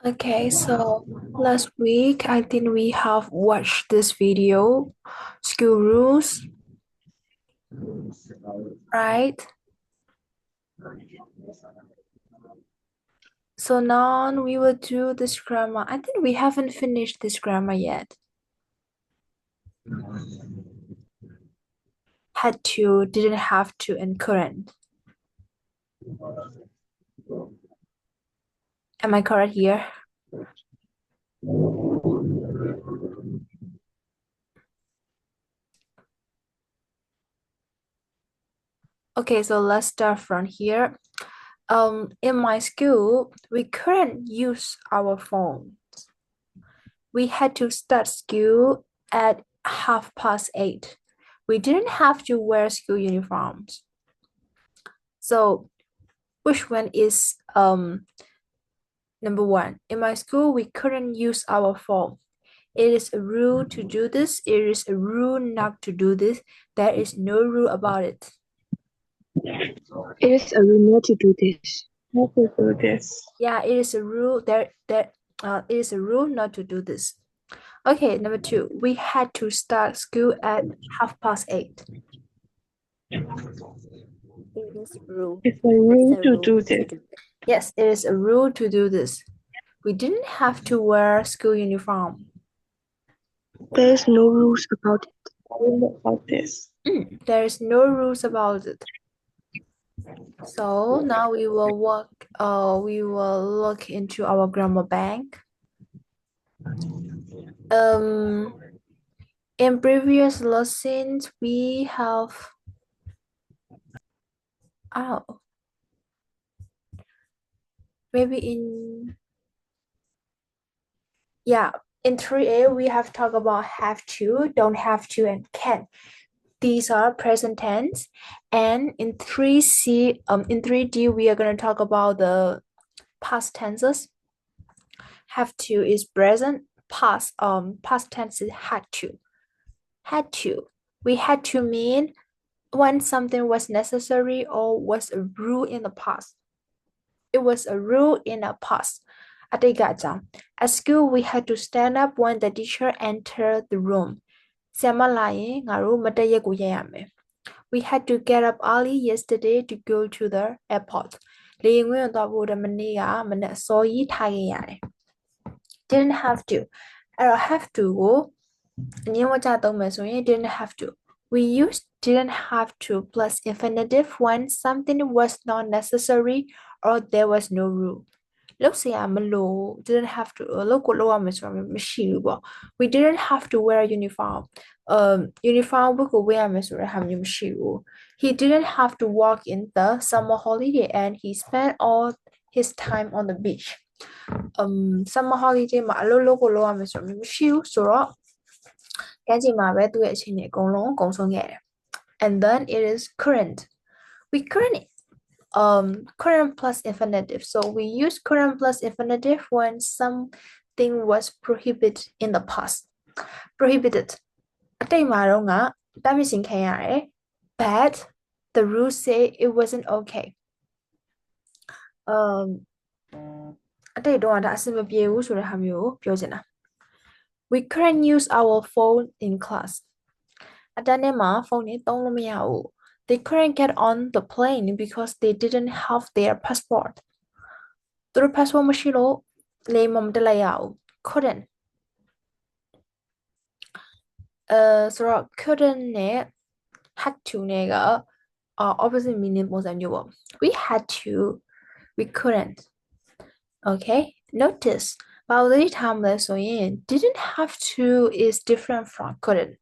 Okay, so last week I think we have watched this video, school rules, right? So now we will do this grammar. I think we haven't finished this grammar yet. Had to, didn't have to, and couldn't. Am I correct here? Okay, so let's start from here. In my school, we couldn't use our phone. We had to start school at 8:30. We didn't have to wear school uniforms. So which one is number one? In my school, we couldn't use our phone. It is a rule to do this. It is a rule not to do this. There is no rule about it. It is a rule not to do this. Not to do this. Yeah, it is a rule it is a rule not to do this. Okay, number two, we had to start school at 8:30. It is rule. It's a rule to do this. Yes, it is a rule to do this. We didn't have to wear school uniform. There is no rules about it. About this. There is no rules about it. So now we will look into our grammar bank. In previous lessons we have maybe in in 3A we have talked about have to, don't have to, and can. These are present tense. And in 3C, in 3D, we are going to talk about the past tenses. Have to is present, past tense is had to. Had to. We had to mean when something was necessary or was a rule in the past. It was a rule in the past. At school, we had to stand up when the teacher entered the room. ဆရာမလာရင်ငါတို့မတက်ရက်ကိုရက်ရမယ် We had to get up early yesterday to go to the airport. လေယာဉ်ကွင်းကိုသွားဖို့မနေ့ကမနက်အစောကြီးထားခဲ့ရတယ် Didn't have to အဲ့တော့ have to ကိုအငြင်းဝကြသုံးမယ်ဆိုရင် didn't have to. We used didn't have to plus infinitive when something was not necessary or there was no rule. လုပ်စရာမလို didn't have to လုပ်ကိုလုပ်ရမယ်ဆိုတာမရှိဘူးပေါ့ We didn't have to wear a uniform. Uniform ဝတ်ကိုဝတ်ရမယ်ဆိုတဲ့ဟာမျိုးမရှိဘူး He didn't have to work in the summer holiday and he spent all his time on the beach. Summer holiday မှာအလုပ်လုပ်ကိုလုပ်ရမယ်ဆိုတာမျိုးမရှိဘူးဆိုတော့ကမ်းခြေမှာပဲသူ့ရဲ့အချိန်တွေအကုန်လုံးကုန်ဆုံးခဲ့တယ် And then it is current. We current plus infinitive. So we use current plus infinitive when something was prohibited in the past. Prohibited. အတိတ်မှာတော့ငါတားမြစ်ခြင်းခံရတယ် but the rules say it wasn't okay. အတိတ်တော့ဒါအဆင်မပြေဘူးဆိုတဲ့ဟာမျိုးကိုပြောချင်တာ We couldn't use our phone in class. အတန်းထဲမှာဖုန်းတွေသုံးလို့မရဘူး They couldn't get on the plane because they didn't have their passport. သူတို့ passport မရှိလို့လေယာဉ်မတက်လိုက်ရဘူး couldn't ဆိုတော့ couldn't နဲ့ had to နဲ့က opposite meaning ပုံစံမျိုးပေါ့ We had to, we couldn't. Okay, notice ဘာလို့သတိထားမလဲဆိုရင် didn't have to is different from couldn't.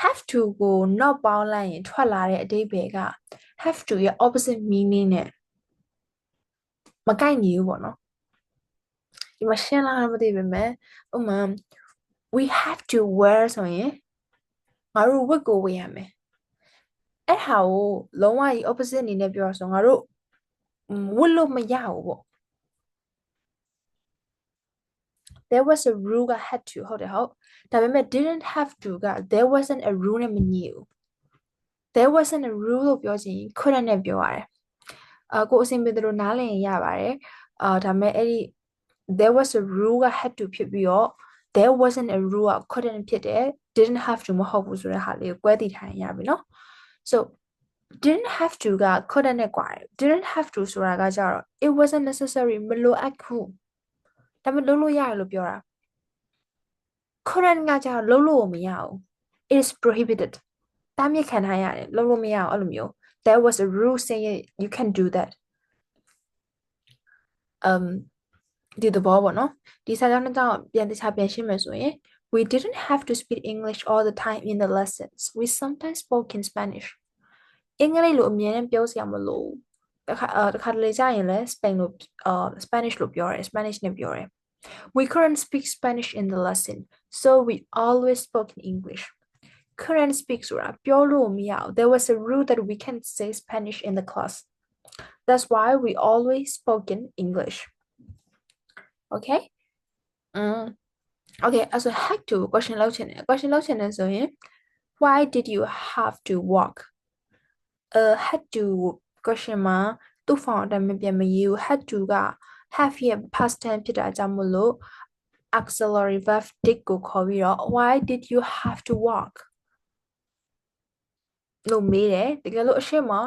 Have to ကို not ပေါင်းလိုက်ရင်ထွက်လာတဲ့အဓိပ္ပာယ်က have to ရဲ့ opposite meaning နဲ့မကိုက်ညီဘူးပေါ့နော်ဒီမှာရှင်းလာတော့မသိပေမဲ့ဥပမာ we have to wear ဆိုရင်ငါတို့ဝတ်ကိုဝတ်ရမယ်အဲ့ဟာကိုလုံးဝကြီး opposite အနေနဲ့ပြောရဆိုငါတို့ဝတ်လို့မရဘူးပေါ့ There was a rule က had to ဟုတ်တယ်ဟုတ်ဒါပေမဲ့ didn't have to က there wasn't a rule နဲ့မညီဘူး There wasn't a rule လို့ပြောချင်ရင် couldn't နဲ့ပြောရတယ် ကိုအဆင်ပြေသလိုနားလည်ရင်ရပါတယ်ဒါပေမဲ့အဲ့ဒီ there was a rule က had to ဖြစ်ပြီးတော့ there wasn't a rule က couldn't ဖြစ်တယ် didn't have to မဟုတ်ဘူးဆိုတဲ့ဟာလေးကိုကွဲသိထားရင်ရပြီเนาะ so didn't have to က couldn't နဲ့ကွာတယ် didn't have to ဆိုတာကကြတော့ it wasn't necessary မလိုအပ်ဘူးဒါပေမဲ့လုပ်လို့ရတယ်လို့ပြောတာ couldn't ကကြတော့လုပ်လို့မရဘူး it is prohibited တားမြစ်ခံထားရတယ်လုပ်လို့မရအောင်အဲ့လိုမျိုး there was a rule saying you can do that ဒီသဘောပေါ့နော်ဒီစာကြောင်းတစ်ကြောင်းပြန်တခြားပြန်ရှင်းမယ်ဆိုရင် we didn't have to speak English all the time in the lessons we sometimes spoke in Spanish အင်္ဂလိပ်လိုအမြဲတမ်းပြောစရာမလိုတခါတလေကြာရင်လည်း Spanish လို့ပြောတယ် Spanish နဲ့ပြောတယ် we couldn't speak Spanish in the lesson so we always spoke in English couldn't speak ဆိုတာပြောလို့မရဘူး there was a rule that we can't say Spanish in the class that's why we always spoke in English okay okay အဲ့ဆို had to question လုပ်ချင်တယ် question လုပ်ချင်တယ်ဆိုရင် why did you have to walk had to question မှာသူ့ form အတိုင်းမပြန်မရေးဘူး had to က have ရဲ့ past tense ဖြစ်တာကြောင့်မို့လို့ auxiliary verb did ကိုခေါ်ပြီးတော့ why did you have to walk လို့မေးတယ်တကယ်လို့အရှင်းမှာ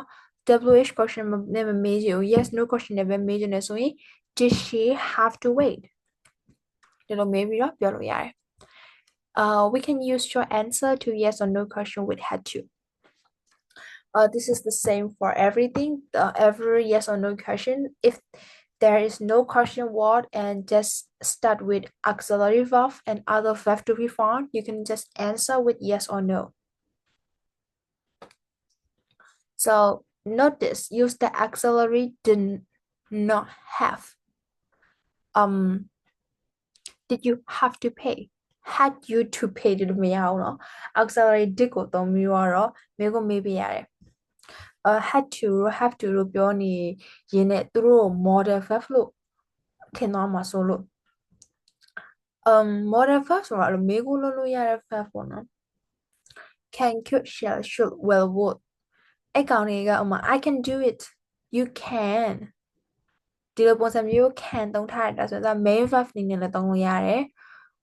WH question နဲ့မမေးချင်ဘူး yes no question နဲ့ပဲမေးချင်တယ်ဆိုရင် did she have to wait ဒီလိုမေးပြီးတော့ပြောလို့ရတယ်we can use your answer to yes or no question with had to this is the same for everything every yes or no question if there is no question word and just start with auxiliary verb and other verb to be found you can just answer with yes or no so notice use the auxiliary did not have did you have to pay had you to pay ဒီလိုမရအောင်เนาะ auxiliary did ကိုသုံးပြီးတော့မေးခွန်းမေးပြရတယ်had to have to လို့ပြောနေရင်နဲ့သူတို့ model verb လို့ထင်သွားမှာဆိုလို့ model verb ဆိုတာအဲ့လိုမေးခွန်းလုပ်လို့ရတဲ့ verb ပေါ့နော် can could shall should will would အဲ့ကောင်တွေကဥမာ I can do it you can ဒီလိုပုံစံမျိုး can သုံးထားတာဆိုတော့ main verb အနေနဲ့လည်းသုံးလို့ရတယ်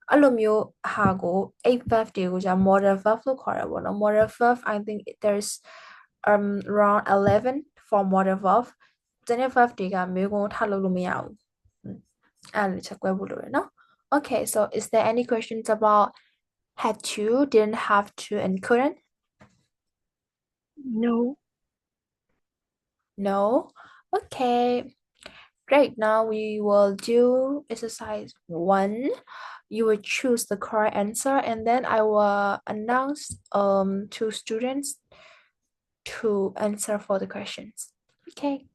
အဲ့လိုမျိုးဟာကို eight verb တွေကိုじゃ model verb လို့ခေါ်ရပါတော့ model verb I think there's around 11 for model verb ကျန်တဲ့ verb တွေကမေးခွန်းထားလို့မရဘူးအဲ့ဒါချက်ကွဲဖို့လိုတယ်နော် okay so is there any questions about had to didn't have to and couldn't No. no okay great now we will do exercise 1 you will choose the correct answer and then I will announce to students to answer for the questions okay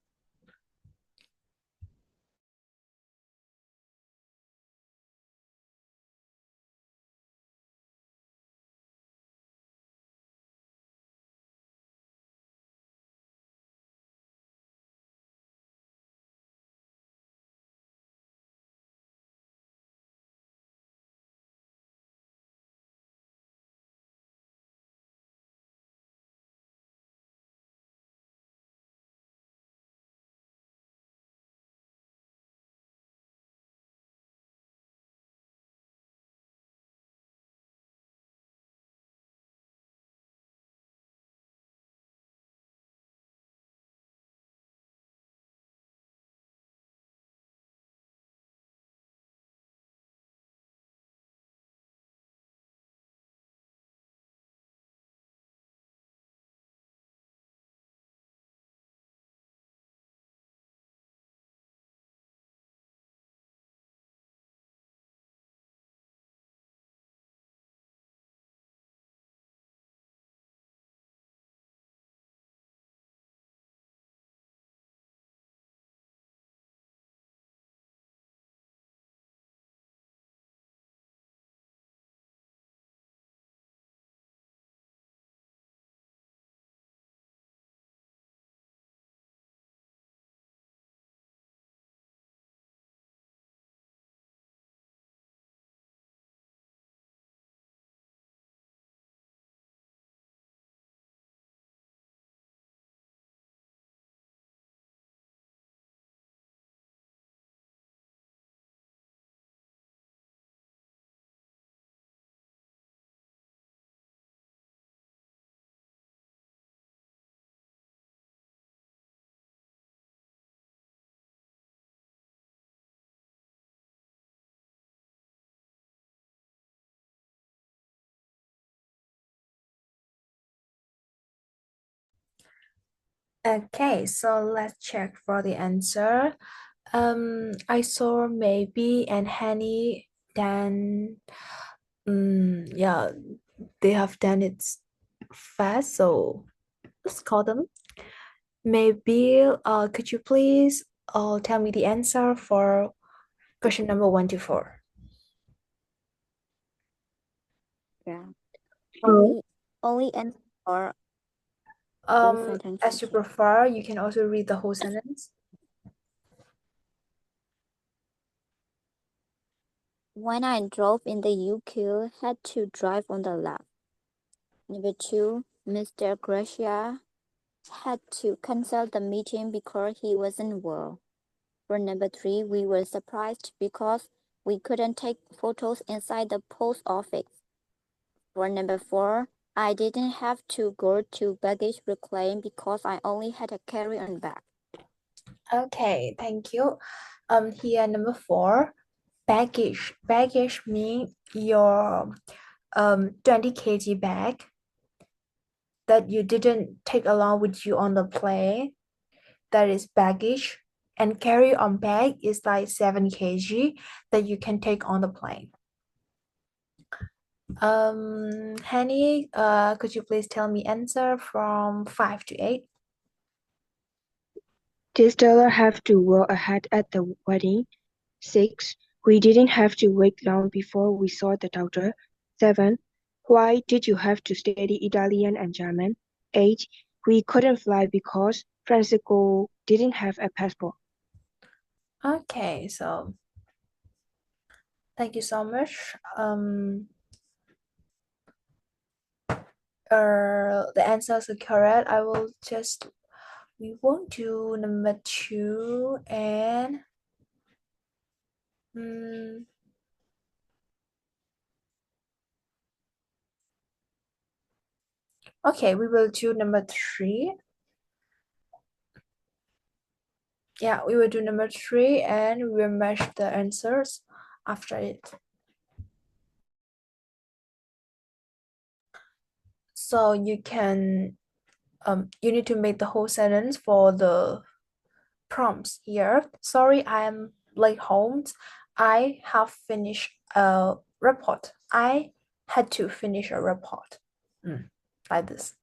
Okay, so let's check for the answer. I saw maybe and Honey, then yeah, they have done it fast, so let's call them. Maybe could you please tell me the answer for question number 1 to 4? Yeah. Oh, Only answer or full Um, sentence as you question. prefer, you can also read the whole sentence. When I drove in the UQ, had to drive on the left. Number 2, Mr. Gracia had to cancel the meeting because he wasn't well. For number 3, we were surprised because we couldn't take photos inside the post office. For number 4, I didn't have to go to baggage reclaim because I only had a carry-on bag. Okay, thank you. Here number 4, baggage. Baggage means your 20 kg bag that you didn't take along with you on the plane. That is baggage. And carry-on bag is like 7 kg that you can take on the plane. Honey, could you please tell me answer from 5 to 8? did Stella have to wear a hat at the wedding? 6. We didn't have to wait long before we saw the doctor. 7. Why did you have to study Italian and German? 8. We couldn't fly because Francisco didn't have a passport. Okay, so thank you so much. The answers are correct. We won't do number 2 and okay, we will do number 3. Yeah, we will do number 3 and we will match the answers after it. So you need to make the whole sentence for the prompts here. Sorry, I am late home. I have finished a report. I had to finish a report. Like this.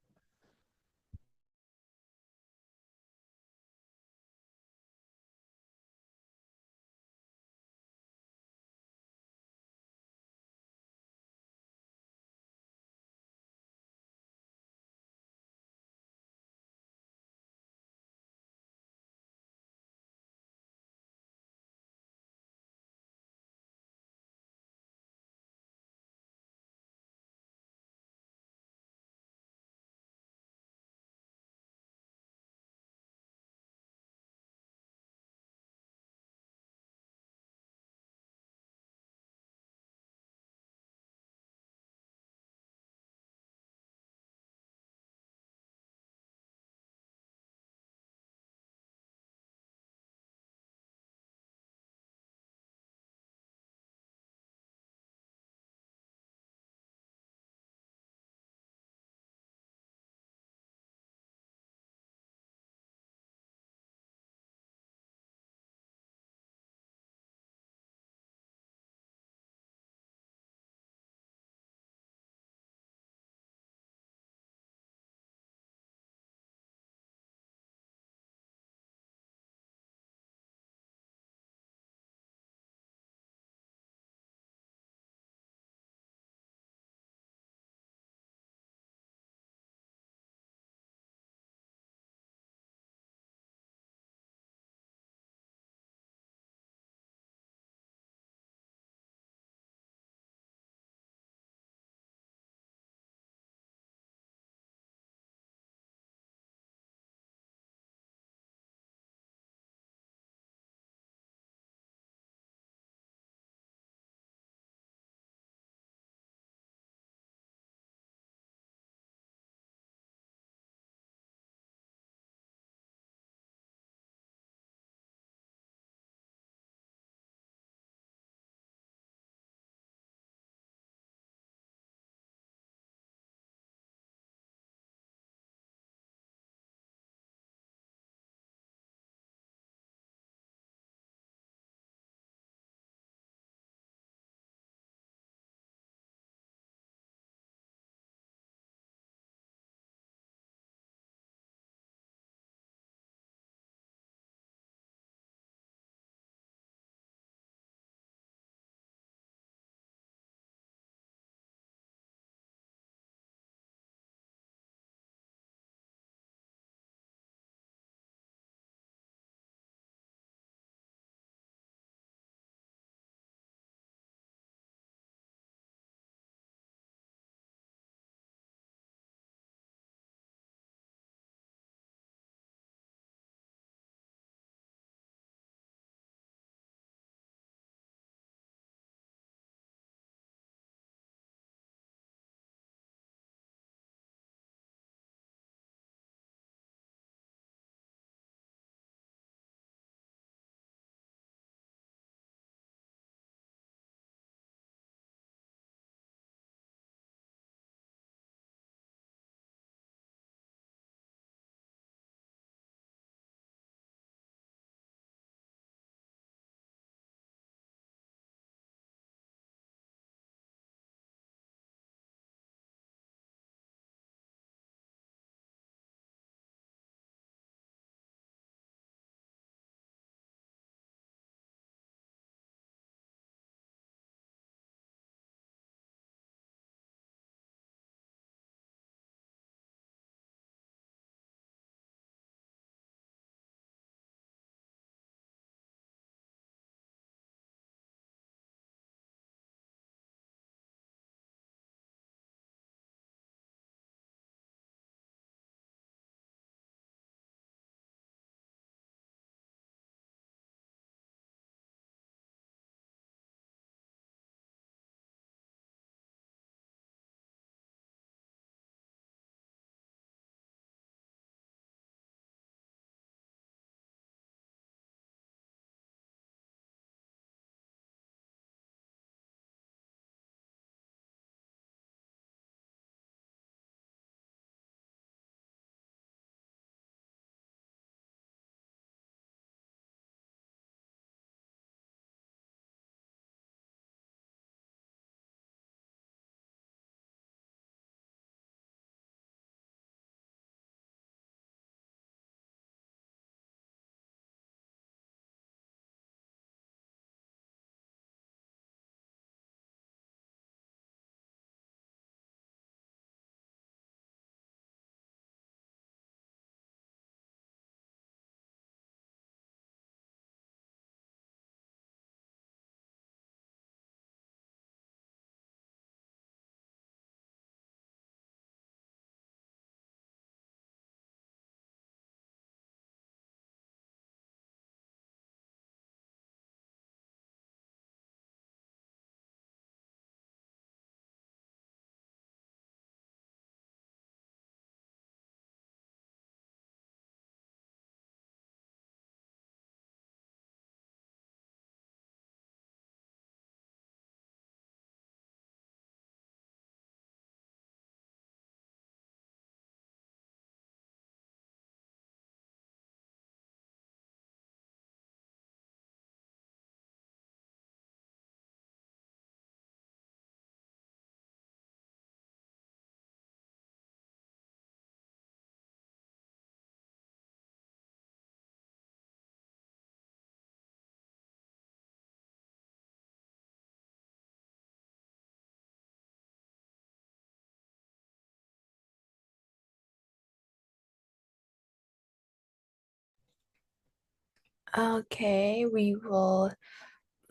Okay, we will.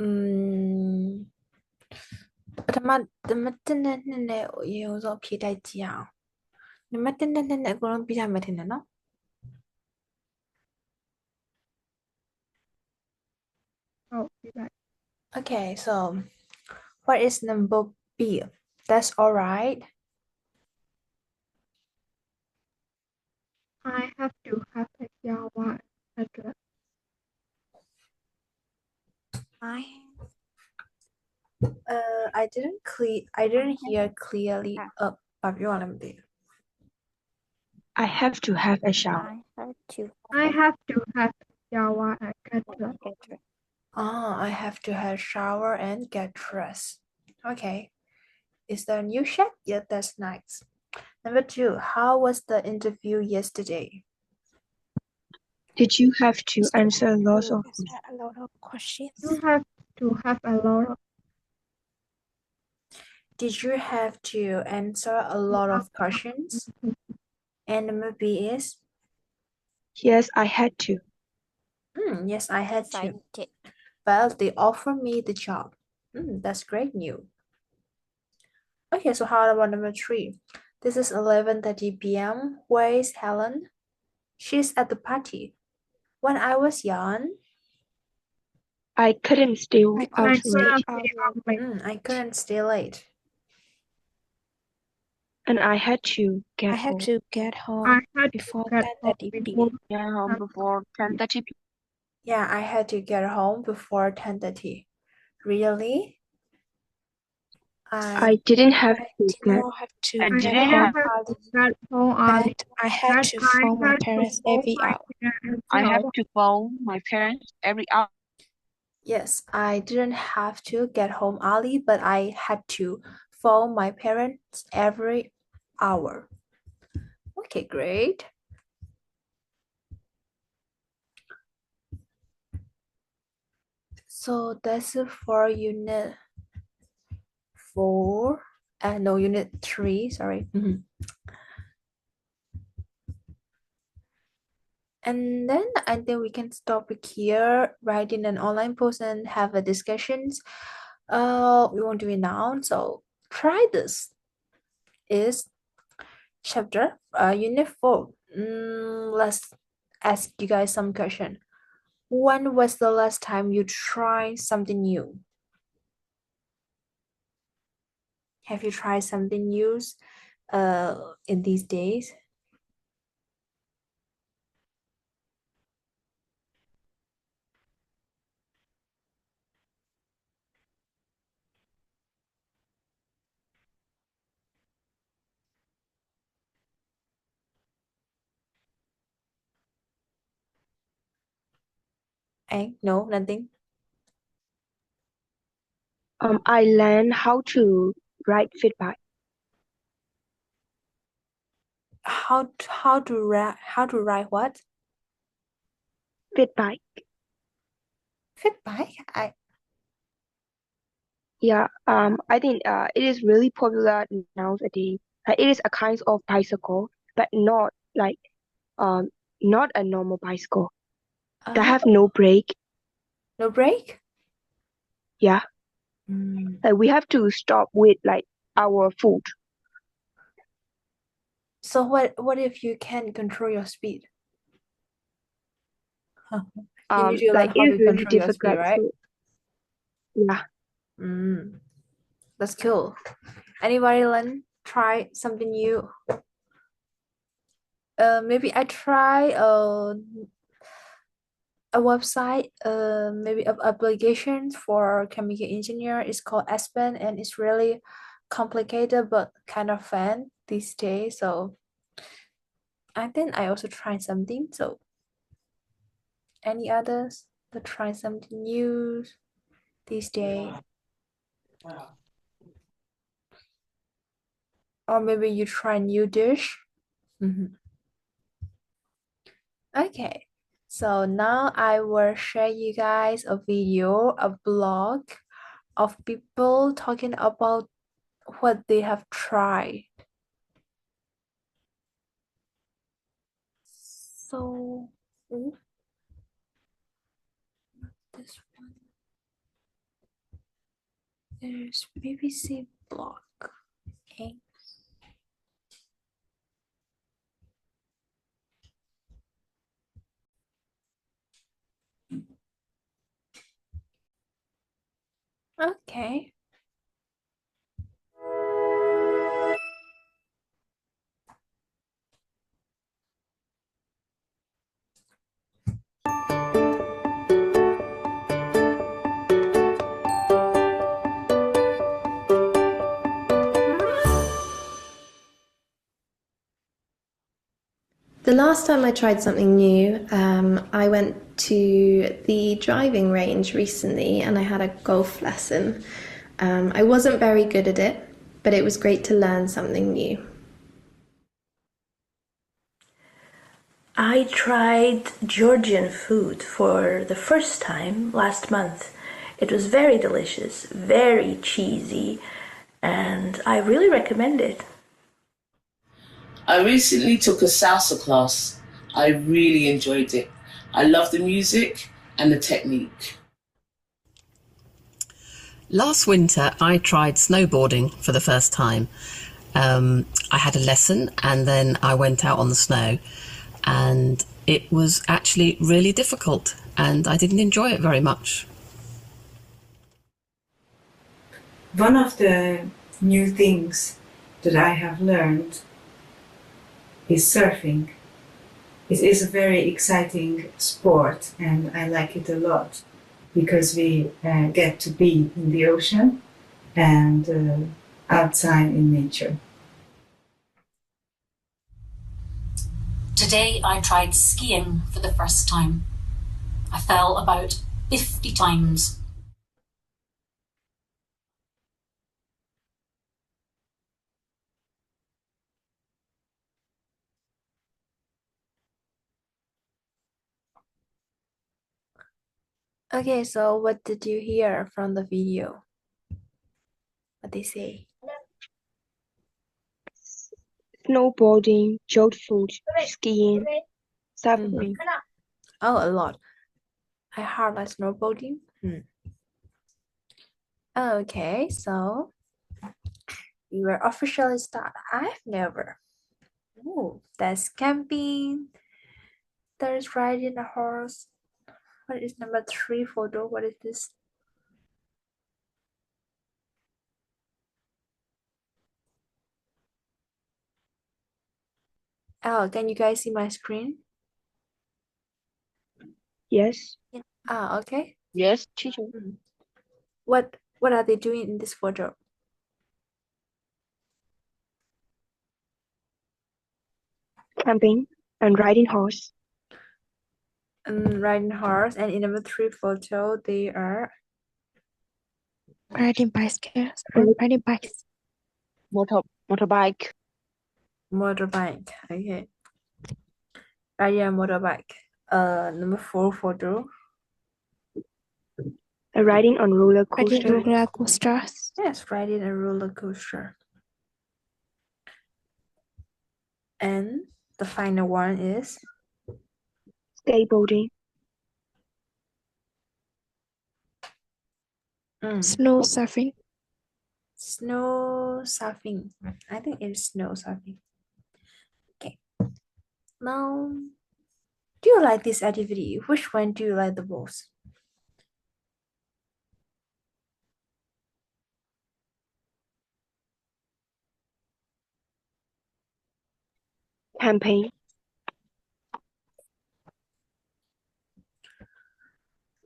음, ပထမနံပါတ်1နဲ့ရေဦးဆုံးဖြေတိုက်ကြည့်အောင်နံပါတ်1နဲ့အကုန်လုံးပြကြမယ်ထင်တယ်နော် Oh, right. Okay, so what is number B? That's all right. I have to have a Java address. I I didn't hear clearly. 바비원님들. I have to have a shower. I have to have Java address. get I have to have shower and get dressed. Okay. Is there a new chef? Yeah, that's nice. Number 2, how was the interview yesterday? Did you have to answer lots of Is there a lot of questions? You have to have a lot of Did you have to answer a lot of questions? And number B is? Yes, I had to. Yes, I had to. I did. Well, they offered me the job. That's great news. Okay, so how about number 3? This is 11:30 p.m. Where is Helen? She's at the party. When I was young, I couldn't stay out late. I couldn't stay late. And I had to get home. get home before 10:30 p.m. Before 10:30 p.m. Yeah, I had to get home before 10:30. Really? I didn't have to get home early. I had to phone my parents every hour. I have to phone my parents every hour. Yes, I didn't have to get home early, but I had to phone my parents every hour. Okay, great. So that's it for unit 4. No, unit 3, sorry. And then I think we can stop it here, write in an online post and have a discussions. We won't do it now, so try this. Is chapter unit 4. Let's ask you guys some question. When was the last time you tried something new? Have you tried something new in these days? No, nothing. I learned how to write feedback. How to write what? Feedback. Feedback? Yeah, I think it is really popular nowadays. It is a kind of bicycle, but not like not a normal bicycle. They have no brake. No brake? Yeah. Like we have to stop with like our foot. So what if you can't control your speed? You need to learn Like how it to is really control your speed, difficult. right? Yeah. That's cool. Anybody try something new? Maybe I try a website, maybe an application for chemical engineer. It's called Aspen, and it's really complicated but kind of fun these days. So I think I also tried something. So any others that try something new these days? Or maybe you try new dish? Okay, so now I will share you guys a video, a blog of people talking about what they have tried. So There's BBC block. Okay. Okay. The last time I tried something new, I went to the driving range recently and I had a golf lesson. I wasn't very good at it, but it was great to learn something new. I tried Georgian food for the first time last month. It was very delicious, very cheesy, and I really recommend it. I recently took a salsa class. I really enjoyed it. I love the music and the technique. Last winter, I tried snowboarding for the first time. I had a lesson and then I went out on the snow, and it was actually really difficult and I didn't enjoy it very much. One of the new things that I have learned is surfing. It is a very exciting sport and I like it a lot because we get to be in the ocean and outside in nature. Today I tried skiing for the first time. I fell about 50 times. Okay, so what did you hear from the video? What they say? Snowboarding, junk food, skiing, surfing. Oh, a lot. I heard like snowboarding. Okay, so you were officially start. I've never. Oh, that's camping. There's riding a horse. What is number 3 photo? What is this? Oh, can you guys see my screen? Yes. Okay. Yes, teacher. What are they doing in this photo? Camping and riding horse. Riding horse, and in number 3 photo, they are Riding bicycles. Riding bikes. Motorbike. motorbike. Okay. Riding a motorbike. Number 4 photo. Riding on roller Riding coaster. roller coasters. Yes, riding a roller coaster. And the final one is Skateboarding. snow surfing. Snow surfing. I think it's snow surfing. Okay. Now, do you like this activity? Which one do you like the most? Camping.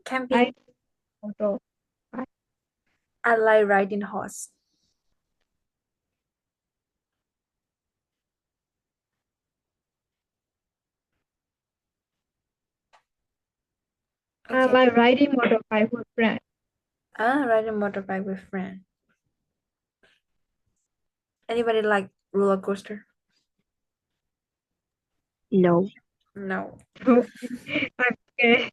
Camping. I like riding horse. I like riding motorbike with friends. Riding motorbike with friends. Anybody like roller coaster? No. No. I'm scared.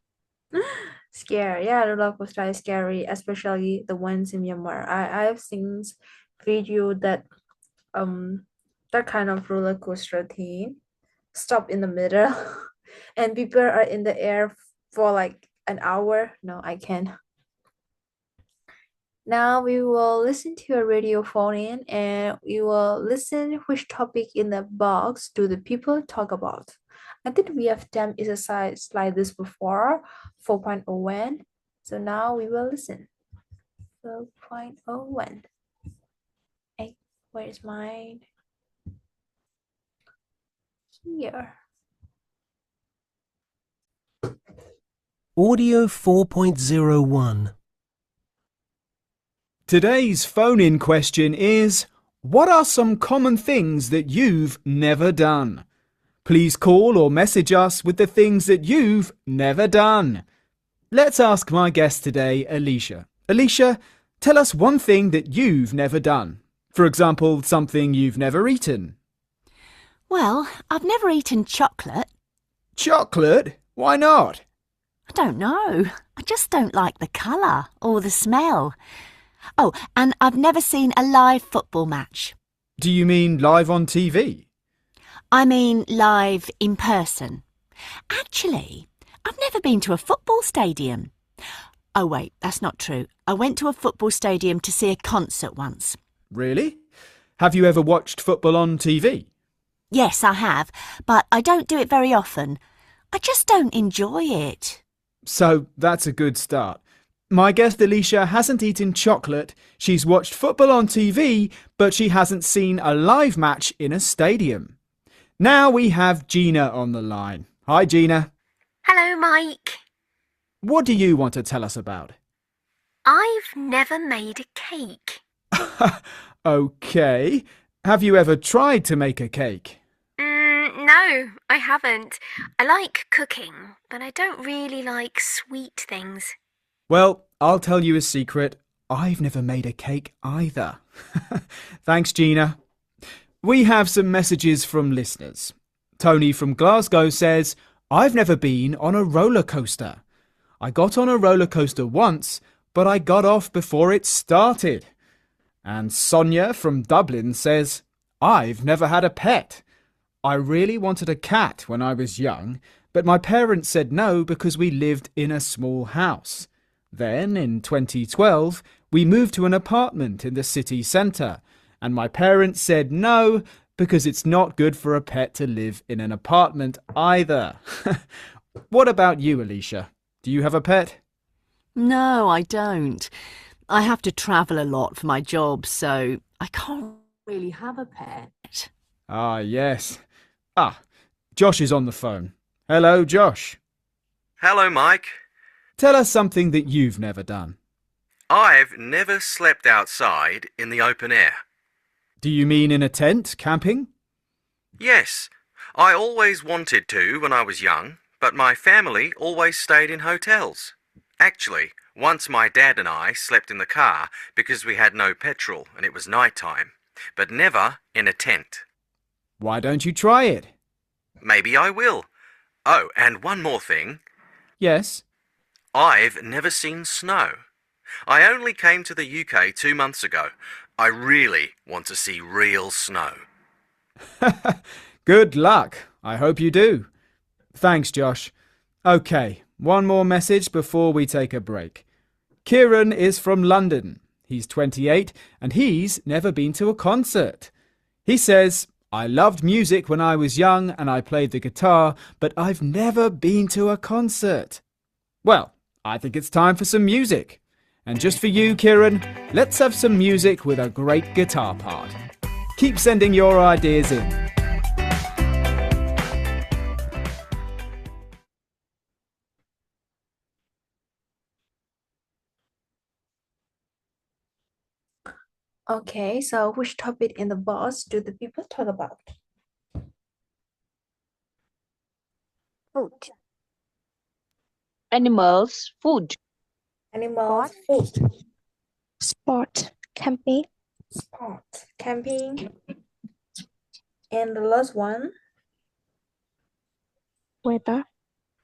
Scary. Yeah, roller coaster is scary, especially the ones in Myanmar. I've seen video that that kind of roller coaster thing stop in the middle and people are in the air for like an hour. No, I can't. Now we will listen to a radio phone in and we will listen which topic in the box do the people talk about. I think we have done exercise like this before, 4.01. So now we will listen. 4.01. Hey, where is mine? Here. Audio 4.01. Today's phone-in question is, what are some common things that you've never done? Please call or message us with the things that you've never done. Let's ask my guest today, Alicia. Alicia, tell us one thing that you've never done. For example, something you've never eaten. Well, I've never eaten chocolate. Chocolate? Why not? I don't know. I just don't like the colour or the smell. Oh, and I've never seen a live football match. Do you mean live on TV? I mean live in person. Actually, I've never been to a football stadium. Oh wait, that's not true. I went to a football stadium to see a concert once. Really? Have you ever watched football on TV? Yes, I have, but I don't do it very often. I just don't enjoy it. So that's a good start. My guest Alicia hasn't eaten chocolate, she's watched football on TV, but she hasn't seen a live match in a stadium. Now we have Gina on the line. Hi, Gina. Hello, Mike. What do you want to tell us about? I've never made a cake. OK. Have you ever tried to make a cake? No, I haven't. I like cooking, but I don't really like sweet things. Well, I'll tell you a secret. I've never made a cake either. Thanks, Gina. We have some messages from listeners. Tony from Glasgow says, I've never been on a roller coaster. I got on a roller coaster once, but I got off before it started. And Sonia from Dublin says, I've never had a pet. I really wanted a cat when I was young, but my parents said no because we lived in a small house. Then, in 2012, we moved to an apartment in the city centre, and my parents said no because it's not good for a pet to live in an apartment either. What about you, Alicia? Do you have a pet? No, I don't. I have to travel a lot for my job, so I can't really have a pet. Ah, yes. Josh is on the phone. Hello, Josh. Hello, Mike. Tell us something that you've never done. I've never slept outside in the open air. Do you mean in a tent, camping? Yes, I always wanted to when I was young, but my family always stayed in hotels. Actually, once my dad and I slept in the car because we had no petrol and it was night time, but never in a tent. Why don't you try it? Maybe I will. Oh, and one more thing. Yes? I've never seen snow. I only came to the UK 2 months ago. I really want to see real snow. Good luck. I hope you do. Thanks, Josh. OK, one more message before we take a break. Kieran is from London. He's 28 and he's never been to a concert. He says, I loved music when I was young and I played the guitar, but I've never been to a concert. Well, I think it's time for some music. And just for you, Kieran, let's have some music with a great guitar part. Keep sending your ideas in. Okay, so which topic in the box do the people talk about? Food. Animals, food. Animals, food. Sport, camping, Sport, camping. And the last one? weather.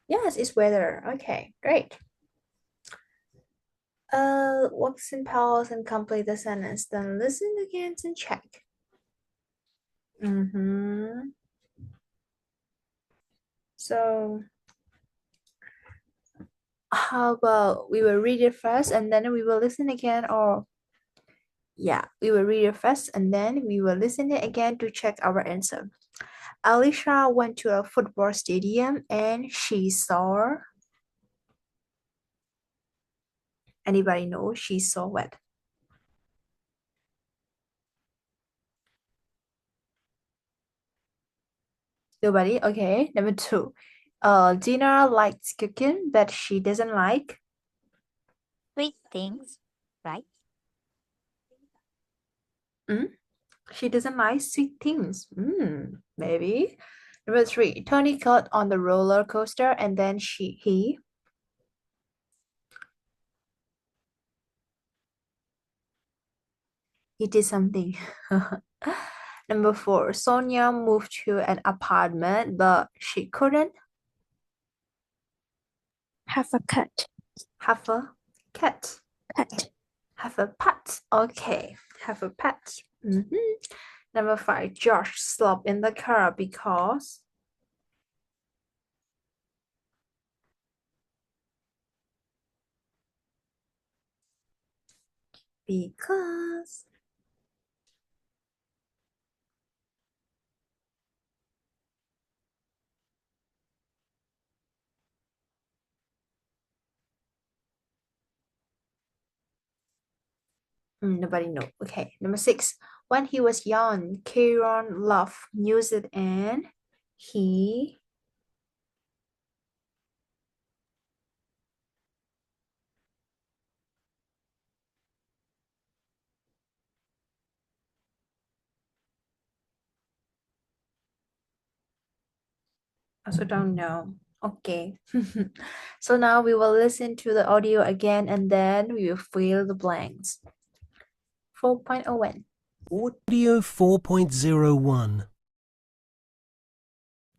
Yes, it's weather. Okay, great. Listen, pause, and complete the sentence. Then listen again and check. So, how about we will read it first and then we will listen again, or yeah, we will read it first and then we will listen it again to check our answer. Alicia went to a football stadium and she saw. Anybody know she saw what? Nobody? Okay. Number two. Gina likes cooking, but she doesn't like. Sweet things, right? She doesn't like sweet things. Maybe. Number three. Tony got on the roller coaster and then he did something. Number four. Sonia moved to an apartment, but she couldn't Have a cut. have a cat. Cut. Have a pet. Okay. Have a pet. Number five. Josh slept in the car because because nobody know. Okay. Number six. When he was young, Kieran loved music and he also don't know. Okay. So now we will listen to the audio again and then we will fill the blanks. 4.01. Audio 4.01.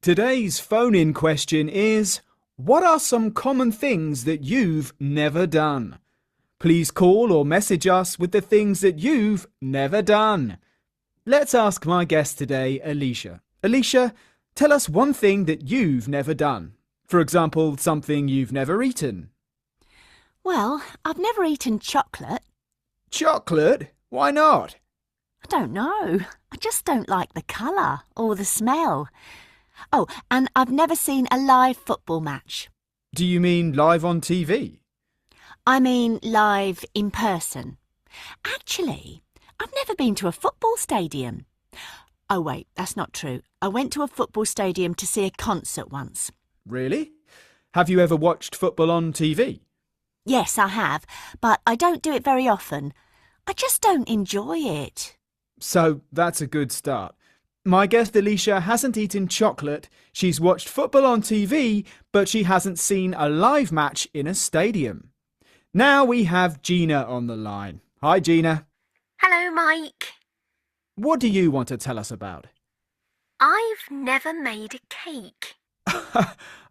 Today's phone-in question is, what are some common things that you've never done? Please call or message us with the things that you've never done. Let's ask my guest today, Alicia. Alicia, tell us one thing that you've never done. For example, something you've never eaten. Well, I've never eaten chocolate. Chocolate? Why not? I don't know. I just don't like the colour or the smell. Oh, and I've never seen a live football match. Do you mean live on TV? I mean live in person. Actually, I've never been to a football stadium. Oh, wait, that's not true. I went to a football stadium to see a concert once. Really? Have you ever watched football on TV? Yes, I have, but I don't do it very often. I just don't enjoy it. So that's a good start. My guest Alicia hasn't eaten chocolate, she's watched football on TV, but she hasn't seen a live match in a stadium. Now we have Gina on the line. Hi, Gina. Hello, Mike. What do you want to tell us about? I've never made a cake.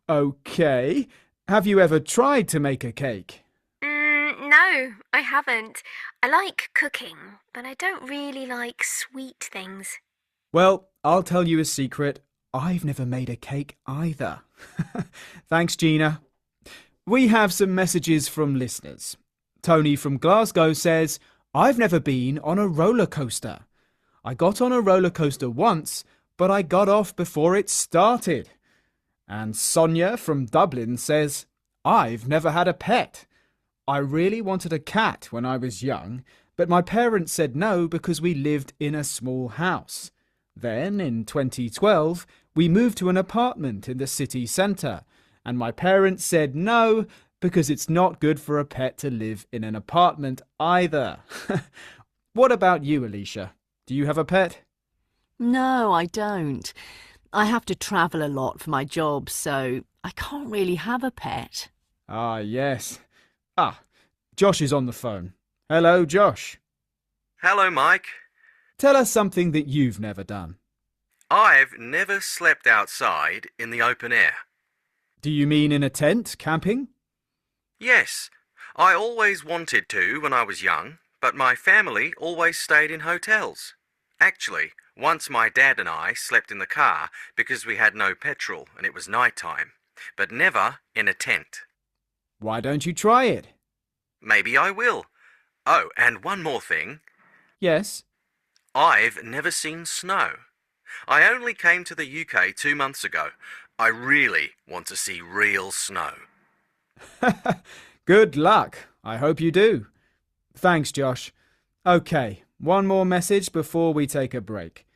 Okay. Have you ever tried to make a cake? No, I haven't. I like cooking, but I don't really like sweet things. Well, I'll tell you a secret. I've never made a cake either. Thanks, Gina. We have some messages from listeners. Tony from Glasgow says, I've never been on a roller coaster. I got on a roller coaster once, but I got off before it started. And Sonia from Dublin says, I've never had a pet. I really wanted a cat when I was young, but my parents said no because we lived in a small house. Then, in 2012, we moved to an apartment in the city centre, and my parents said no because it's not good for a pet to live in an apartment either. What about you, Alicia? Do you have a pet? No, I don't. I have to travel a lot for my job, so I can't really have a pet. Ah, yes. Josh is on the phone. Hello, Josh. Hello, Mike. Tell us something that you've never done. I've never slept outside in the open air. Do you mean in a tent, camping? Yes, I always wanted to when I was young, but my family always stayed in hotels. Actually, once my dad and I slept in the car because we had no petrol and it was night time, but never in a tent. Why don't you try it? Maybe I will. Oh, and one more thing. Yes. I've never seen snow. I only came to the UK 2 months ago. I really want to see real snow. Good luck. I hope you do. Thanks, Josh. Okay, one more message before we take a break.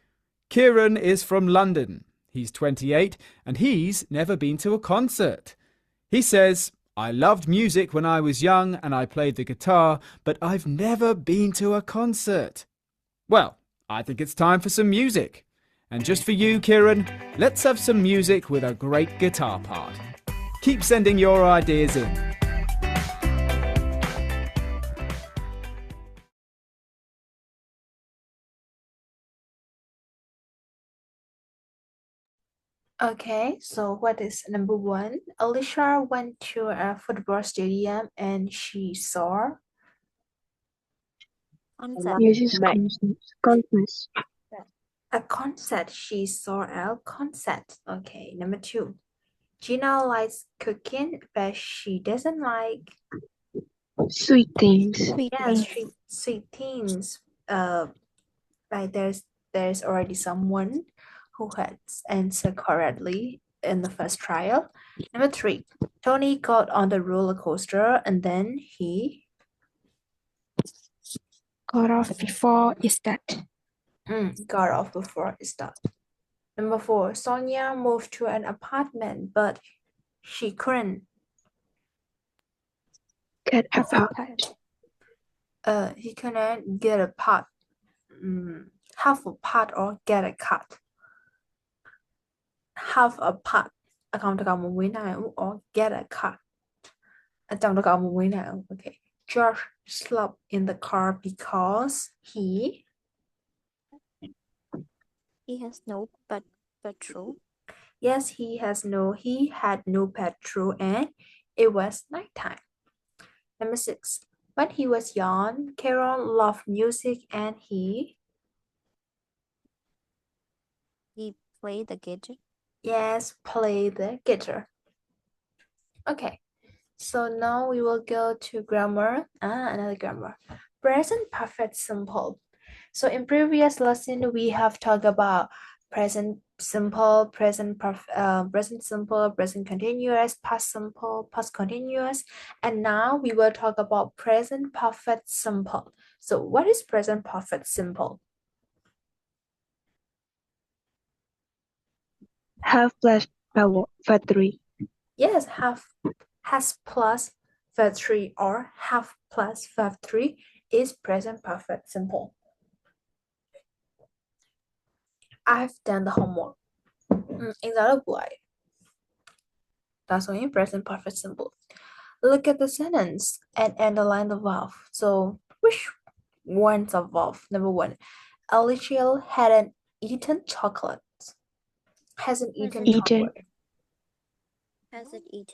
Kieran is from London. He's 28 and he's never been to a concert. He says, I loved music when I was young and I played the guitar, but I've never been to a concert. Well, I think it's time for some music. And just for you, Kieran, let's have some music with a great guitar part. Keep sending your ideas in. Okay, so what is number one? Alicia went to a football stadium and she saw Music conference. a concert. She saw a concert. Okay, number two. Gina likes cooking, but she doesn't like Sweet things. sweet things. Like there's already someone who had answered correctly in the first trial. Number three, Tony got on the roller coaster and then he Got off before it started. got off before it started. Number four, Sonia moved to an apartment, but she couldn't Get a pot. he couldn't get a pot. Half a pot or get a cut. Half a pot. Ở trong đó có một mũi nào or get a cut. Ở trong đó có một mũi nào. Okay. Josh slept in the car because he has no petrol. Yes, he had no petrol and it was nighttime. Number six. When he was young, Carol loved music and he played the guitar. Yes, play the guitar. Okay, so now we will go to grammar. Another grammar. Present perfect simple. So in previous lesson, we have talked about present simple, present simple, present continuous, past simple, past continuous, and now we will talk about present perfect simple. So what is present perfect simple? Have plus verb 3. Yes, has plus verb 3 or have plus verb 3 is present perfect simple. I've done the homework. Anh giáo lớp buổi. That's why in present perfect simple. Look at the sentence and underline the verb. So which one's a verb? Number one, Alicia hadn't eaten chocolate. Hasn't eaten chocolate.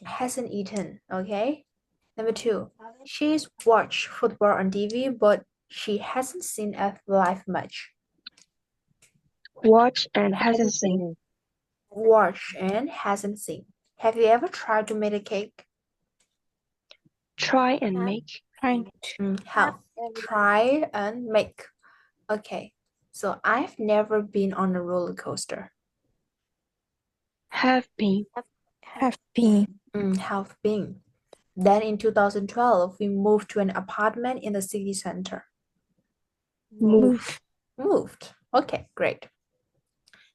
Hasn't eaten. Okay. Number two, she's watched football on TV, but she hasn't seen a live match. Watch and hasn't seen. Watch and hasn't seen. Have you ever tried to make a cake? Try and make. How? Try and make. Okay. So I've never been on a roller coaster. Have been. Have been. Have been. Then in 2012, we moved to an apartment in the city center. Moved. Okay, great.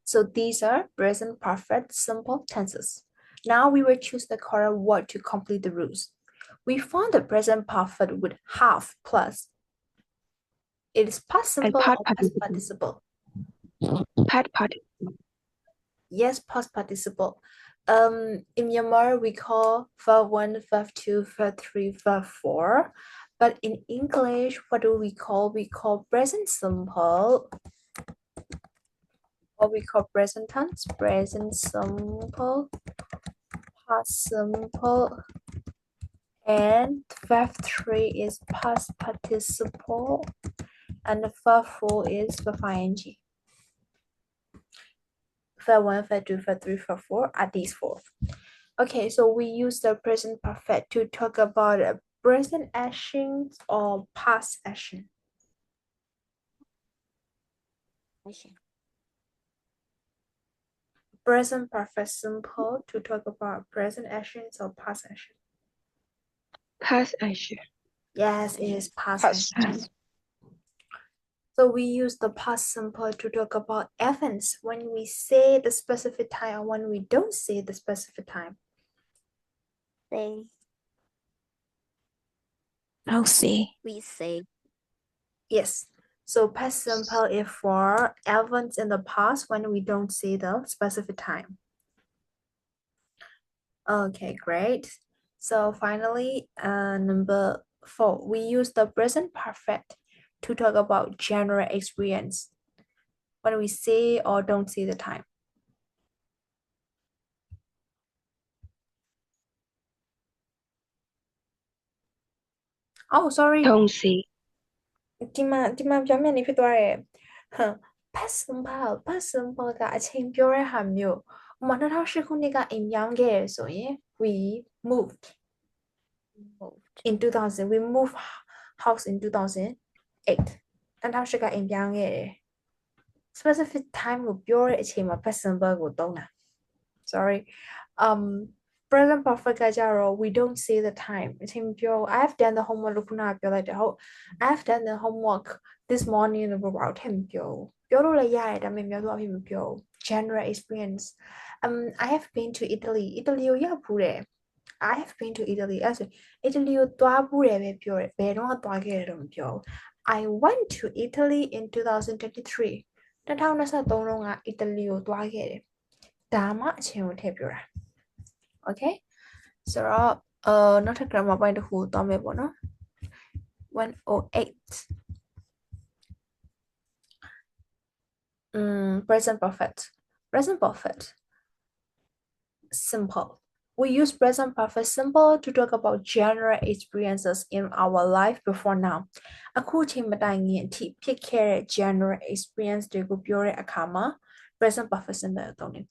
So these are present perfect simple tenses. Now we will choose the correct word to complete the rules. We found the present perfect with have plus. It is past simple or past participle. Past participle. Yes, past participle. In Myanmar, we call verb 1, verb 2, verb 3, verb 4. But in English, what do we call? We call present simple. Or we call present tense, present simple, past simple, and verb 3 is past participle, and the verb 4 is verb ing. Verb 1, verb 2, verb 3, verb 4 are these four. Okay, so we use the present perfect to talk about a present actions or past action. Present perfect simple to talk about present actions or past action. Past action. Yes, it is past action. So we use the past simple to talk about events when we say the specific time or when we don't say the specific time. Say. I'll say. We say. Yes. So past simple is for events in the past when we don't say the specific time. Okay, great. So finally, number 4, we use the present perfect to talk about general experience when we say or don't say the time. Oh, sorry. Don't say. ဒီမှာပြောင်းပြန်နေဖြစ်သွားတယ်ဟမ် past simple past simple ကအချိန်ပြောတဲ့ဟာမျိုးဥပမာ2008ခုနှစ်ကအိမ်ပြောင်းခဲ့ရဆိုရင် we moved in 2000 we moved house in 2008 2008ကအိမ်ပြောင်းခဲ့တယ် specific time ကိုပြောတဲ့အချိန်မှာ past simple ကိုသုံးတာ sorry present perfect ကကြတော့ we don't say the time အချိန်ပြော I've done the homework လို့ခုနကပြောလိုက်တယ်ဟုတ် I've done the homework this morning လို့ပြောအထင်မပြောလို့လည်းရတယ်ဒါပေမဲ့များသောအားဖြင့်မပြော general experience I have been to Italy အီတလီကိုရောက်ဖူးတယ် I have been to Italy အဲ့ဆိုအီတလီကိုသွားဖူးတယ်ပဲပြောတယ်ဘယ်တော့သွားခဲ့တယ်တော့မပြော I went to Italy in 2023 2023တုန်းကအီတလီကိုသွားခဲ့တယ်ဒါမှအချိန်ကိုထည့်ပြောတာ Okay ဆိုတော့နောက်ထပ် grammar point တစ်ခုသွားမယ်ပေါ့နော်108 present perfect simple we use present perfect simple to talk about general experiences in our life before now အခုချိန်မတိုင်ခင်အထိဖြစ်ခဲ့တဲ့ general experience တွေကိုပြောတဲ့အခါမှာ present perfect simple ကိုသုံးတယ်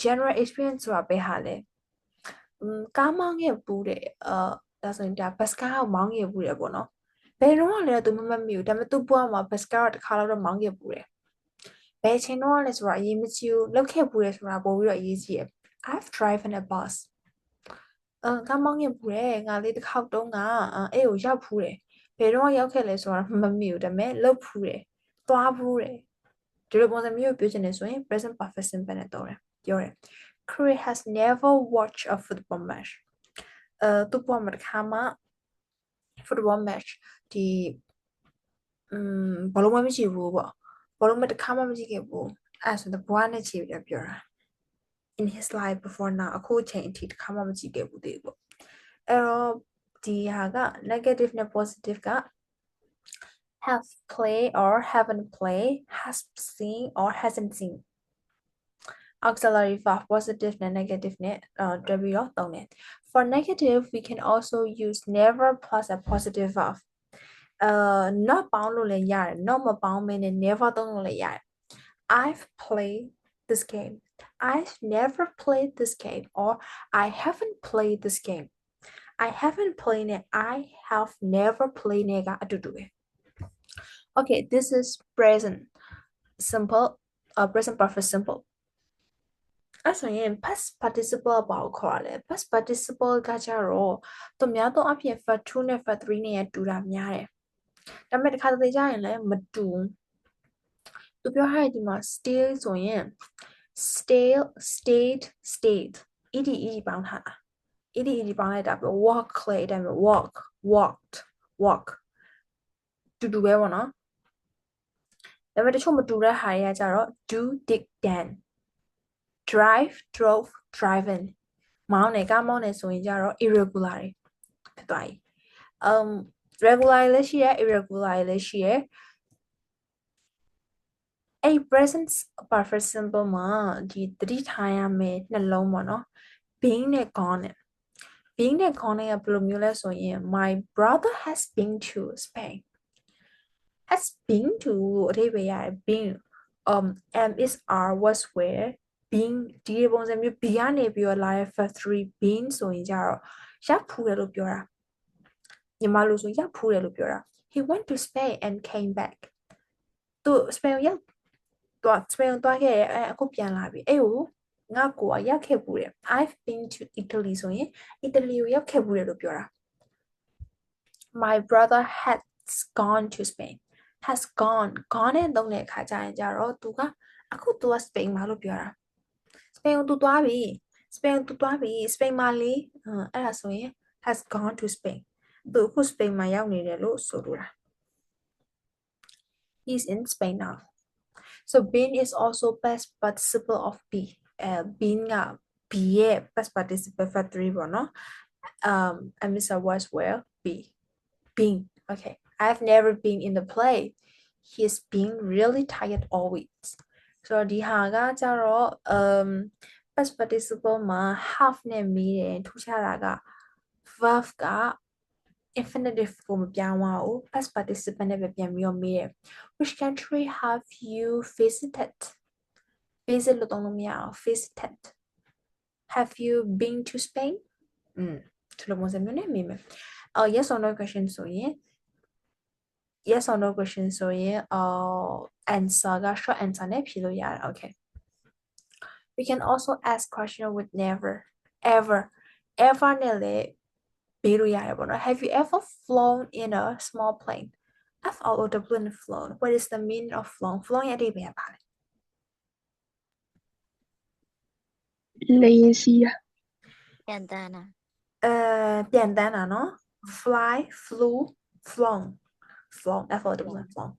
general experience ဆိုတာဘယ်ဟာလဲကားမောင်းခဲ့ပူးတယ်ဒါဆိုရင်ဒါ bus ကားကိုမောင်းခဲ့ပူးတယ်ပေါ့နော်ဘယ်တော့လဲသူမမမိဘူးဒါပေမဲ့သူ့ဘဝမှာ bus ကားတစ်ခါတော့မောင်းခဲ့ပူးတယ်ဘယ်ချိန်တော့လဲဆိုတာအရေးမကြီးဘူးလောက်ခဲ့ပူးတယ်ဆိုတာပို့ပြီးတော့အရေးကြီးတယ် I've driven a bus ကားမောင်းခဲ့ပူးတယ်ငါလေးတစ်ခေါက်တုန်းကအဲ့ကိုရောက်ဖူးတယ်ဘယ်တော့ရောက်ခဲ့လဲဆိုတာမမိဘူးဒါပေမဲ့လောက်ဖူးတယ်သွားဖူးတယ်ဒီလိုပုံစံမျိုးပြောချင်တယ်ဆိုရင် present perfect simple နဲ့ပြောတယ် Chris has never watched a football match သူ့ဘဝမှာတစ်ခါမှ football match ဒီဘောလုံးမကြည့်ဘူးပေါ့ဘောလုံးမတစ်ခါမှမကြည့်ခဲ့ဘူးအဲ့ဆိုတော့ဘဝနဲ့ကြည့်ပြပြောတာ in his life before now အခုချိန်အထိတစ်ခါမှမကြည့်ခဲ့ဘူးသေးဘူးပေါ့အဲ့တော့ဒီဟာက negative နဲ့ positive က have played or haven't played has seen or hasn't seen auxiliary verb positive နဲ့ negative နဲ့တွဲပြီးတော့သုံးတယ် for negative we can also use never plus a positive verb not ပေါင်းလို့လည်းရတယ် not မပေါင်းမနဲ့ never သုံးလို့လည်းရတယ် I've played this game I've never played this game or I haven't played this game I haven't played နဲ့ I have never played နဲ့ကအတူတူပဲ Okay this is present simple present perfect simple အဲ့ဆိုရင် past participle ဘာကိုခေါ်ရလဲ past participle ကကြတော့သူများသောအဖြစ် verb 2နဲ့ verb 3နဲ့တူတာများတယ်ဒါပေမဲ့တစ်ခါတလေကြာရင်လည်းမတူသူပြောထားတဲ့ဒီမှာ still ဆိုရင် still stayed stayed ed ပေါင်းထားတာ ed ပေါင်းလိုက်တာပဲ walk လေအဲ့ဒါမျိုး walk walked walk တူတူပဲပေါ့နော်ဒါပေမဲ့တချို့မတူတဲ့ဟာတွေကကြတော့ do did done drive drove driven မောင်းနေကားမောင်းနေဆိုရင်ကြတော့ irregular ဖြစ်သွားပြီregular လည်းရှိရ irregular လည်းရှိရအဲ့ present perfect simple မှာဒီသတိထားရမယ့်နှလုံးပေါ့နော် being နဲ့ gone နဲ့ being နဲ့ gone နဲ့ကဘယ်လိုမျိုးလဲဆိုရင် my brother has been to Spain has been to အဓိပ္ပာယ်ရတယ် been am is are was where being ဒီပုံစံမျိုး B ကနေပြီးတော့လာတဲ့ factory being ဆိုရင်ကြတော့ရပ်ဖူးတယ်လို့ပြောတာညီမလို့ဆိုရပ်ဖူးတယ်လို့ပြောတာ he went to Spain and came back သူစပိန်ကိုရောက်သွားစပိန်ကိုသွားခဲ့တယ်အခုပြန်လာပြီအဲ့ကိုငါကိုကရောက်ခဲ့ဘူးတယ် I've been to Italy ဆိုရင် Italy ကိုရောက်ခဲ့ဘူးတယ်လို့ပြောတာ my brother has gone to Spain has gone နဲ့သုံးတဲ့အခါကျရင်ကြတော့သူကအခုသူကစပိန်မှာလို့ပြောတာစပိန်ကိုသူသွားပြီစပိန်မှာလေအဲ့ဒါဆိုရင် has gone to Spain သူအခုစပိန်မှာရောက်နေတယ်လို့ဆိုလိုတာ he's in Spain now so been is also past participle of be been က be ရဲ့ past participle factory ပေါ့နော်and Mr. was well be been okay I've never been in the play he's been really tired all week so ဒီဟာကကြတော့past participle မှာ half နဲ့မီးတယ်ထူးခြားတာက verb က infinitive ကိုမပြောင်းသွားဘူး past participle နဲ့ပဲပြန်ပြီးတော့မေးတယ် which country have you visited visit လို့သုံးလို့မရအောင် visited have you been to Spain ဒီလိုပုံစံမျိုးနဲ့မေးမယ်yes or no question ဆိုရင် yes or no question ဆိုရင်answer က short answer နဲ့ဖြေလို့ရတယ် okay we can also ask question with never ever နဲ့လည်းပေးလို့ရတယ်ပေါ့နော် have you ever flown in a small plane flown flown what is the meaning of flown ရဲ့အဓိပ္ပာယ်ကဘာလဲ လေယာဉ်စီးရ ပြန်တန်းတာ ပြန်တန်းတာနော် fly flew flown flown flown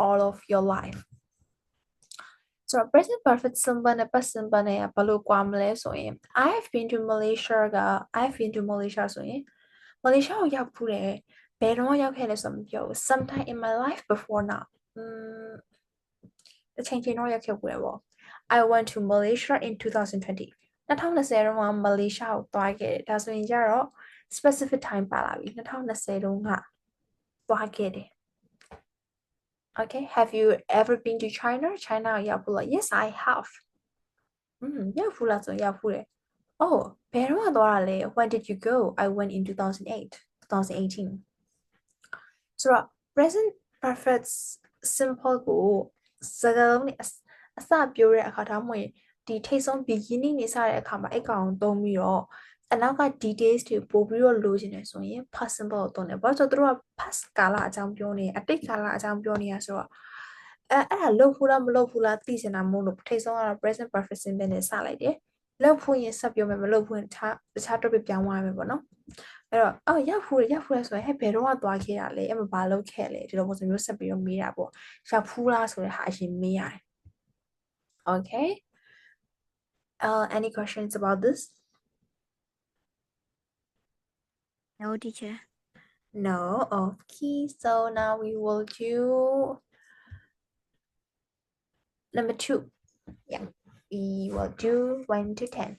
all of your life so present perfect simple နဲ့ past simple နဲ့ဘယ်လိုကွာမလဲဆိုရင် I've been to Malaysia ဆိုရင် Malaysia ကိုရောက်ဖူးတယ်ဘယ်တော့ရောက်ခဲ့လဲဆိုမပြောဘူး sometime in my life before now အချိန်တော့ရောက်ခဲ့ဖူးတယ်ပေါ့ I went to Malaysia in 2020 2020တုန်းက Malaysia ကိုသွားခဲ့တယ်ဒါဆိုရင်ကြတော့ specific time ပါလာပြီ2020တုန်းကသွားခဲ့တယ် okay have you ever been to China ကိုရောက်ဖူးလား yes I have ရောက်ဖူးလားဆိုရင်ရောက်ဖူးတယ် oh ဘယ်တော့သွားတာလဲ when did you go I went in 2018ဆိုတော့ present perfect simple ကိုစကားလုံးနဲ့အစပြောတဲ့အခါဒါမှမဟုတ်ဒီထိတ်ဆုံး beginning နေစတဲ့အခါမှာအဲ့ကောင်သုံးပြီးတော့အနောက်က details တွေပို့ပြီးတော့လိုချင်တယ်ဆိုရင် past simple ကိုသုံးတယ်ဘာလို့ဆိုတော့သူတို့က past ကာလအကြောင်းပြောနေအတိတ်ကာလအကြောင်းပြောနေတာဆိုတော့အဲ့ဒါလုပ်ဖို့လားမလုပ်ဖို့လားသိချင်တာမဟုတ်လို့ထိတ်ဆုံးကတော့ present perfect simple နဲ့စလိုက်တယ်လုပ်ဖို့ရင်ဆက်ပြောမယ်မလုပ်ဖို့ရင်တခြား topic ပြောင်းသွားမယ်ပေါ့နော်အဲ့တော့ရောက်ဖူးတယ်ဆိုရင်ဟဲ့ဘယ်တော့သွားခဲ့တာလဲအဲ့မှာဘာလုပ်ခဲ့လဲဒီလိုပုံစံမျိုးဆက်ပြီးတော့မေးတာပေါ့ရောက်ဖူးလားဆိုတဲ့ဟာအရင်မေးရတယ် okay any questions about this no teacher no okay so now we will do number 2 yeah we will do 1 to 10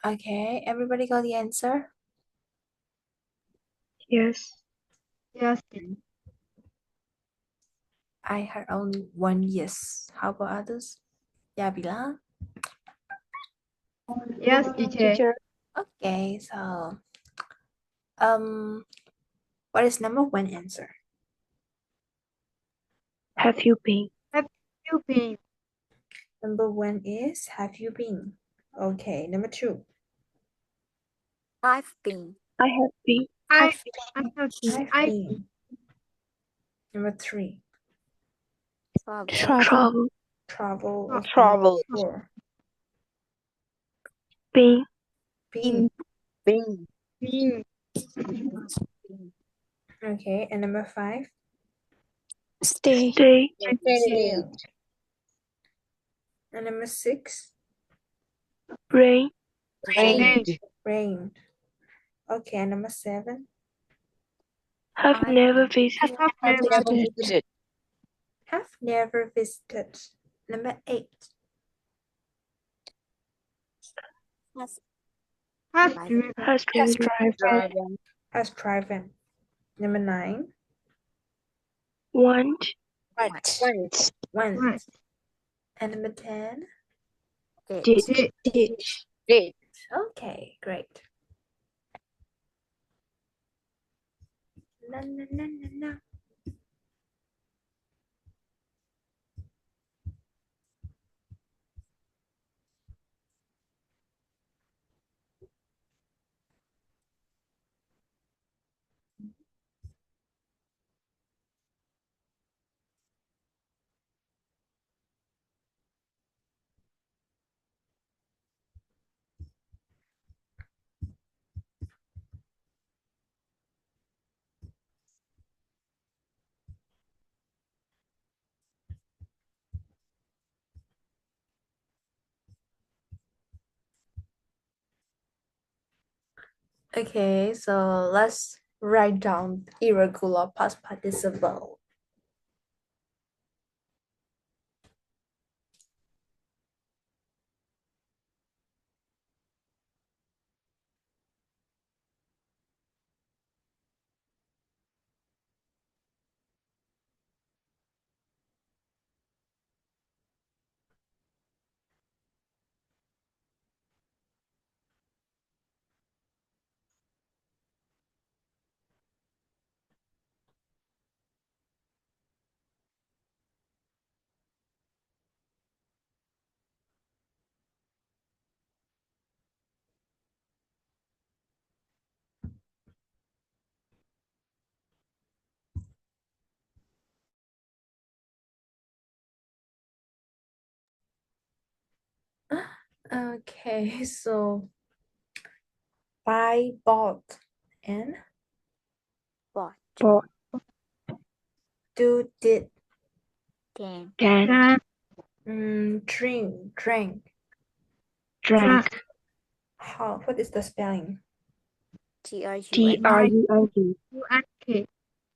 Okay, everybody got the answer? Yes. Yes. I heard only one yes. How about others? Yeah, bilang. Yes, teacher. Okay, so what is number one answer? Have you been? Have you been? Number one is have you been? Okay, number two. I've been. I have been. I have been. I've been. Number three. Travel. Travel. Travel. Four. Been. Been. Been. Okay, and number five. Stay. Stay. Stayed. And number six. Rain. Rained. Okay, and number seven. Have never visited. Have never visited. Have never visited. Number eight. Has Has driven. Has driven. Number nine. Want. Went. And number 10. Did. Okay, great. No. Okay, so let's write down irregular past participle. Okay, so buy, bought, and Bought. do, did, Can. drink, drank. How? What is the spelling? Trunk.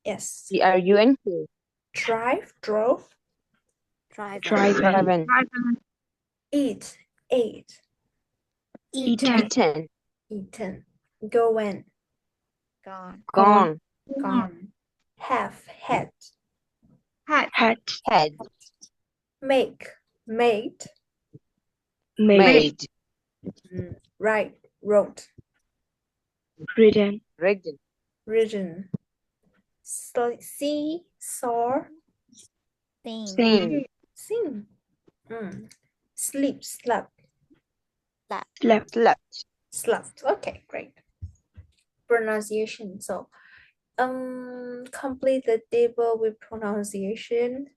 Yes. Trunk. Drive, drove. Driven. Eat, ate. Eaten. Eaten. Go, went. Gone. Gone. Have, had. Had. Make, made. Made. Write, wrote. Ridden. Ridden. See, saw. Sing. Sing. Sleep, slept. Slept. Okay, great. Pronunciation. So, complete the table with pronunciation.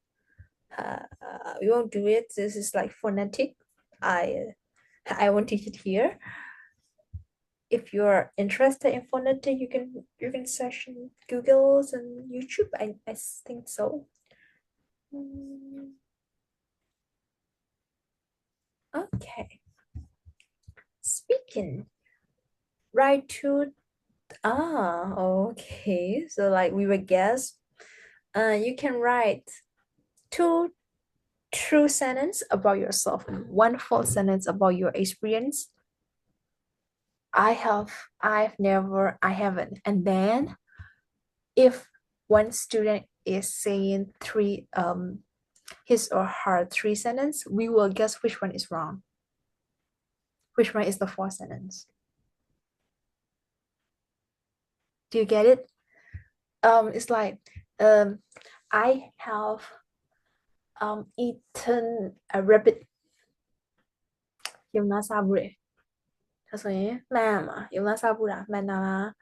We won't do it. This is like phonetic. I won't teach it here. If you're interested in phonetic, you can search in Google's and YouTube. I think so. Okay. Speaking. Right to okay. So like we will guess. You can write 2 true sentence about yourself and 1 false sentence about your experience. I've never, I haven't. And then if one student is saying his or her three sentence, we will guess which one is wrong. Which one is the fourth sentence? Do you get it? It's like I have eaten a rabbit. Dùng nó sao bụi? thật sự mà dùng nó sao bụi mà nó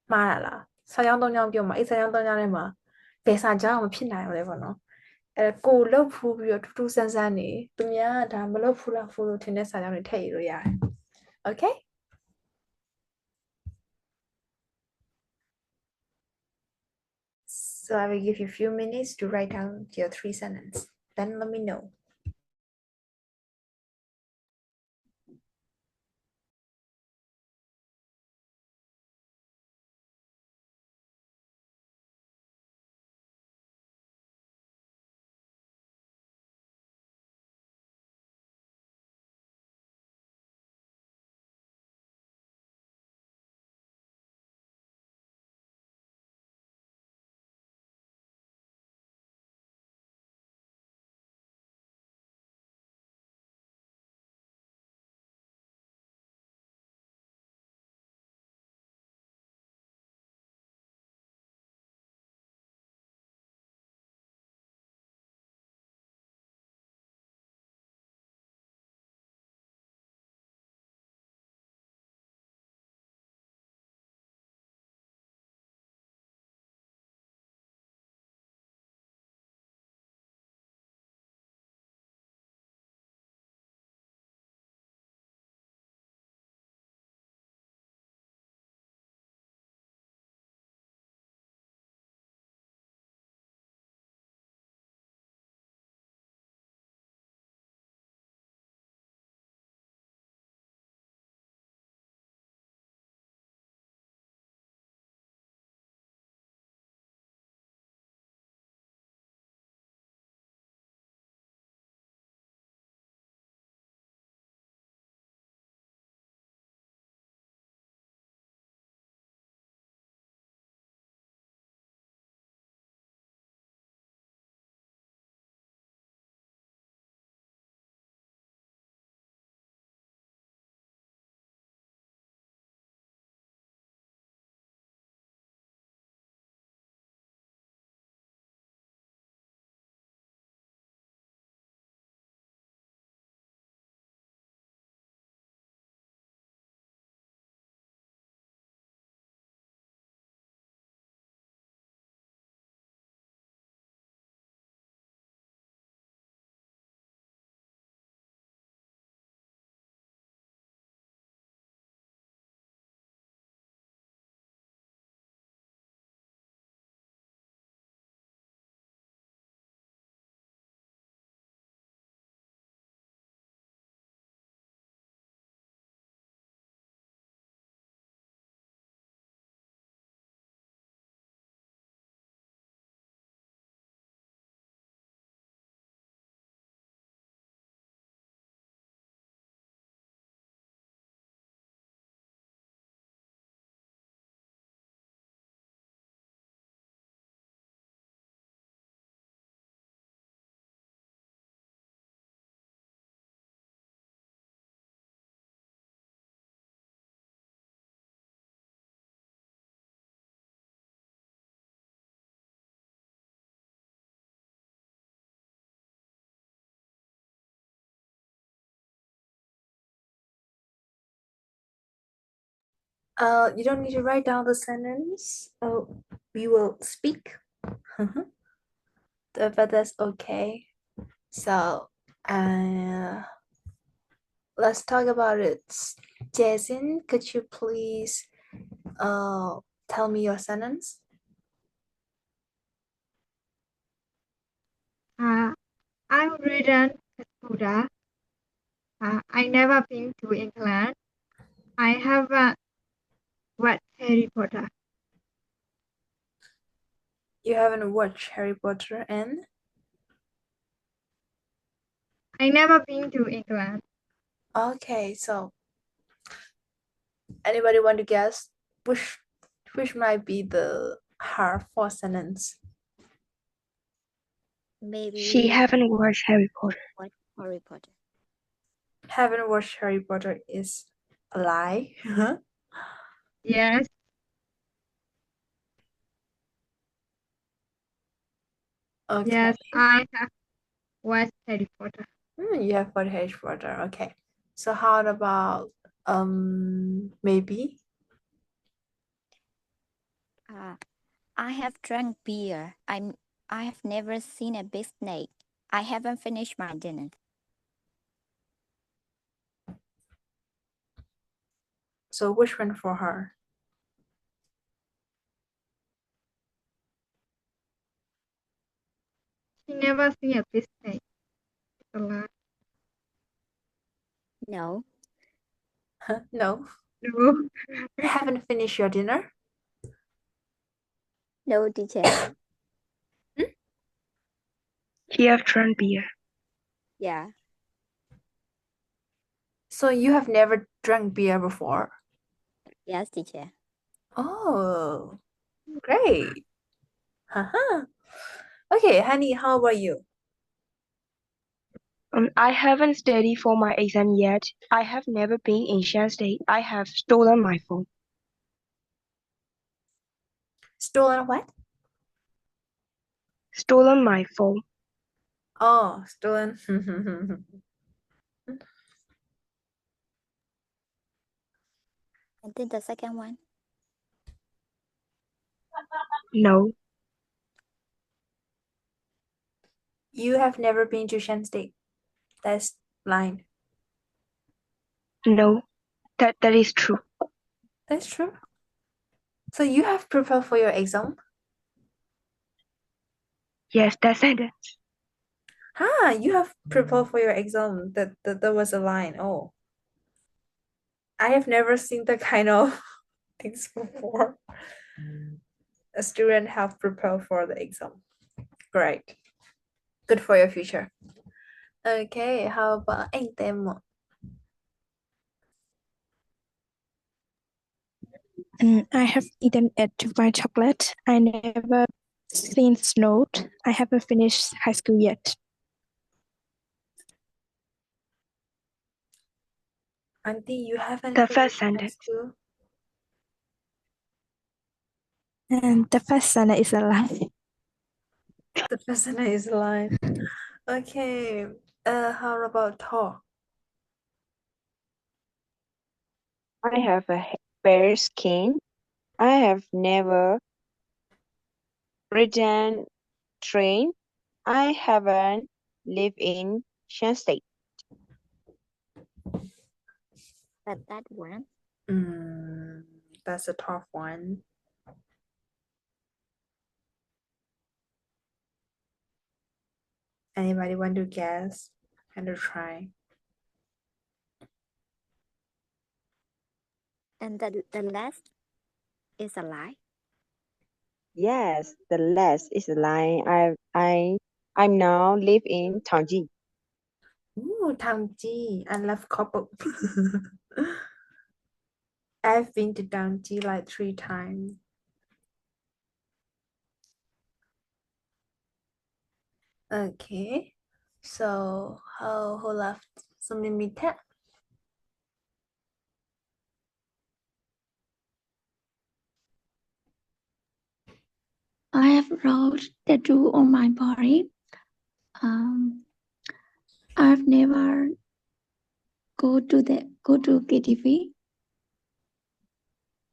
mà là sao样东样表嘛，一三样东样的嘛，第三讲我们偏难了啵喏。ကိုလှုပ်ဖူးပြီးတော့ထူးထူးဆန်းဆန်းနေသူများဒါမလှုပ်ဖူးလားဖူးလို့ထင်တဲ့စာကြောင်းတွေထည့်ရလို့ရတယ် Okay. So I will give you a few minutes to write down your three sentences. Then let me know. You don't need to write down the sentence. We will speak. But that's okay. So, let's talk about it. Jason, could you please tell me your sentence? I'm written Buddha. I never been to England. I have watched Harry Potter. You haven't watched Harry Potter and? I never been to England. Okay, so Anybody want to guess which might be the hard for sentence? Maybe She haven't watched Harry Potter. what Harry Potter. Haven't watched Harry Potter is a lie. Yes, Okay. yes, I have watched Harry Potter. You have watched Harry Potter. Okay. So how about maybe? I have drank beer. I have never seen a big snake. I haven't finished my dinner. So which one for her? She never seen a big snake. It's a lie. No. No. No. Haven't finished your dinner? No, teacher. She have drunk beer. Yeah. So you have never drank beer before? Yes, teacher. Oh, great. Uh-huh. Okay, honey, how about you? I haven't studied for my exam yet. I have never been in Shan State. I have stolen my phone. Stolen what? Stolen my phone. Oh, stolen. And then the second one. No. You have never been to Shan State. That's lying. No. That is true. That's true. So you have prepared for your exam? Yes, that sentence. You have prepared for your exam. That was a line. Oh. I have never seen that kind of things before. A student have prepared for the exam. Great. Good for your future. Okay, how about anh Tem? I have eaten at white chocolate. I never seen snow. I haven't finished high school yet. Auntie, you haven't The finished first high sentence. school? And the first sentence is a lie. The person is lying. Okay. How about talk? I have a fair skin. I have never ridden train. I haven't lived in Shan State. But that one. That's a tough one. Anybody want to guess and to try? And the last is a lie. Yes, the last is a line. I'm now live in Tangji. Ooh, Tangji. I love couple. I've been to Tangji like 3 times. Okay. So who left? So Mimita. I have wrote tattoo on my body. I've never go to KTV.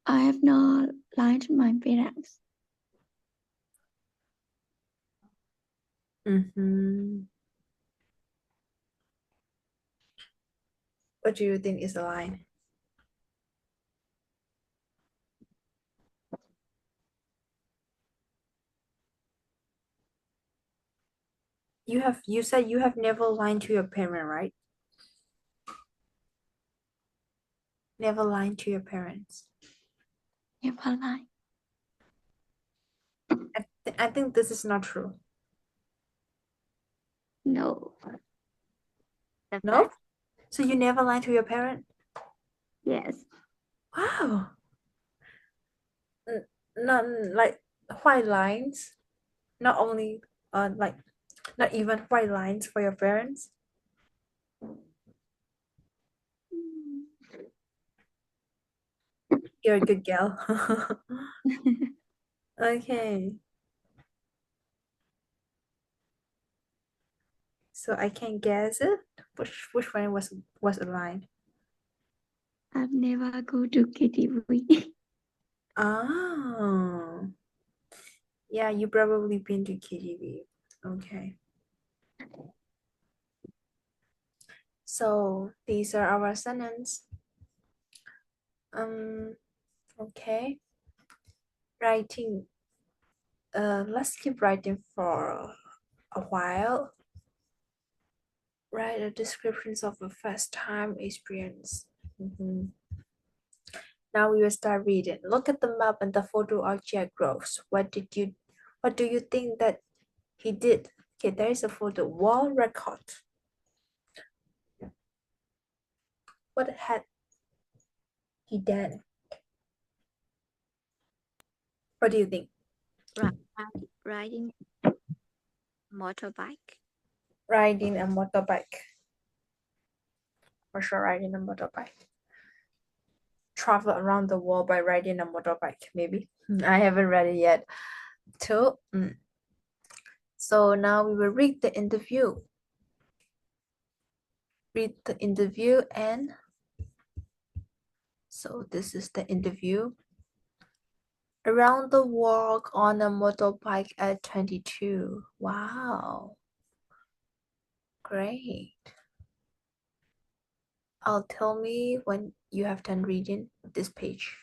I have not lied to my parents. What do you think is the line? You said you have never lied to your parent, right? Never lied to your parents. Never lie. I think this is not true. No. No? So you never lied to your parent? Yes. Wow. Not like white lines. Not only like not even white lines for your parents. You're a good girl. Okay. So I can guess it. Which one was a line? I've never go to KTV. Oh. Yeah, you probably been to KTV. Okay. So these are our sentences. Okay. Writing. Let's keep writing for a while. Write a descriptions of a first time experience. Now we will start reading. Look at the map and the photo of Jack Groves. What do you think that he did? Okay, there is a photo. Wall record. What had he done? What do you think? Riding motorbike. Riding a motorbike. For sure, riding a motorbike. Travel around the world by riding a motorbike, maybe. I haven't read it yet. Two. So now we will read the interview. Read the interview and so this is the interview. Around the world on a motorbike at 22. Wow. Great. Tell me when you have done reading this page.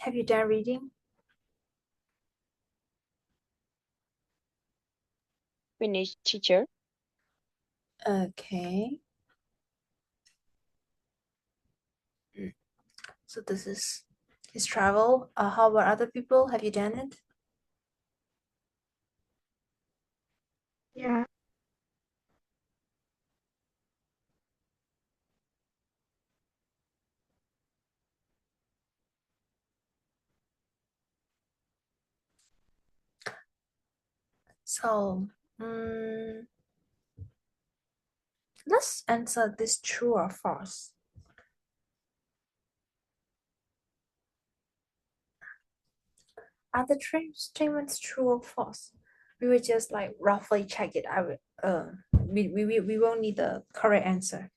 Have you done reading? Finish, teacher. Okay. So this is his travel. How about other people? Have you done it? Yeah. So, let's answer this true or false. Are the statements true or false? We will just like roughly check it. We won't need the correct answer.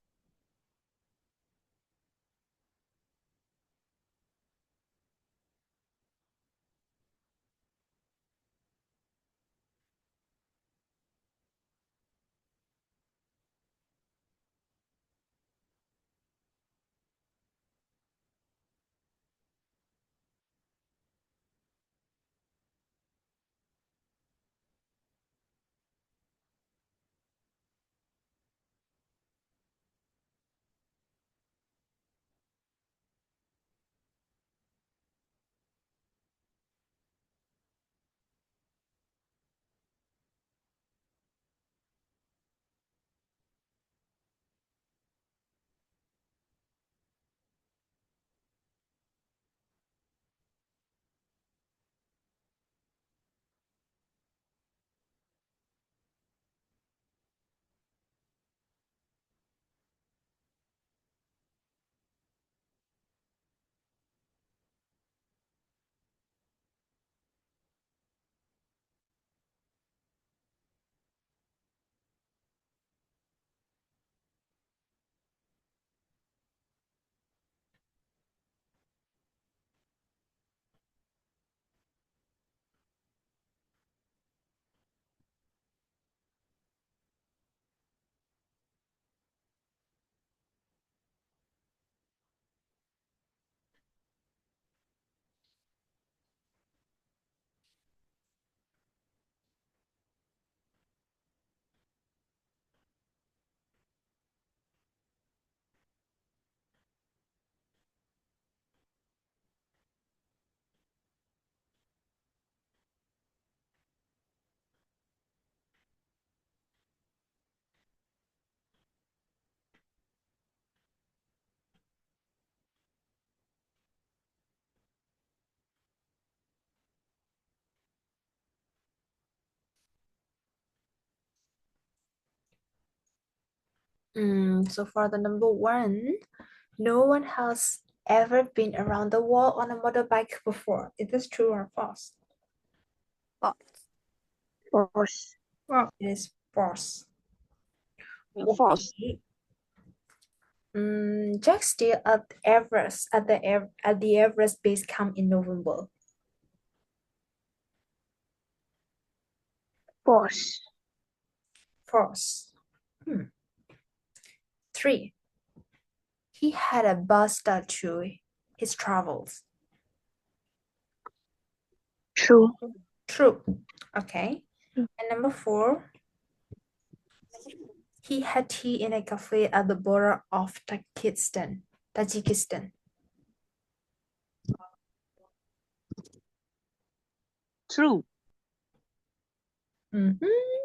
So for the number one, no one has ever been around the world on a motorbike before. Is this true or false? False. False. It is false. False. Okay. Jack stayed at Everest at the Everest base camp in November. False. False. 3. He had a bus statue his travels. True. True. Okay. And number 4. He had tea in a cafe at the border of Tajikistan. True.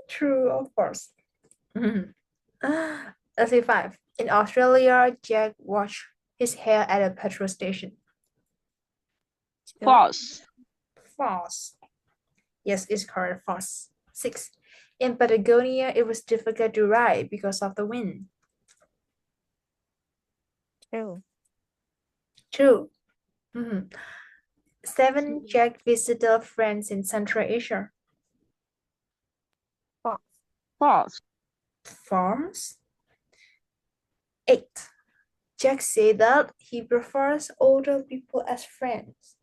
True, of course. Let's say 5. In Australia, Jack washed his hair at a petrol station. False. False. Yes, it's correct. False. 6. In Patagonia, it was difficult to ride because of the wind. True. True. 7. Jack visited friends in Central Asia. False. False. False. 8. Jack said that he prefers older people as friends.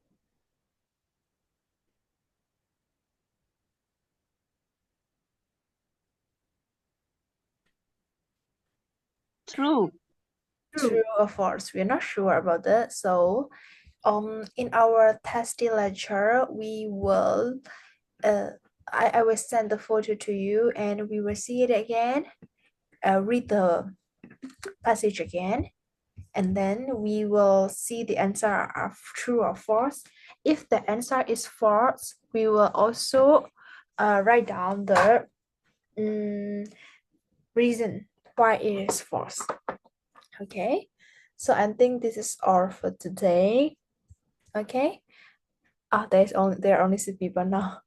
True. True or false? We're not sure about that. So in our testing lecture, we will I will send the photo to you and we will see it again. Read the passage again, and then we will see the answer of true or false. If the answer is false, we will also write down the reason why it is false. Okay, so I think this is all for today. Okay. There are only 6 people now.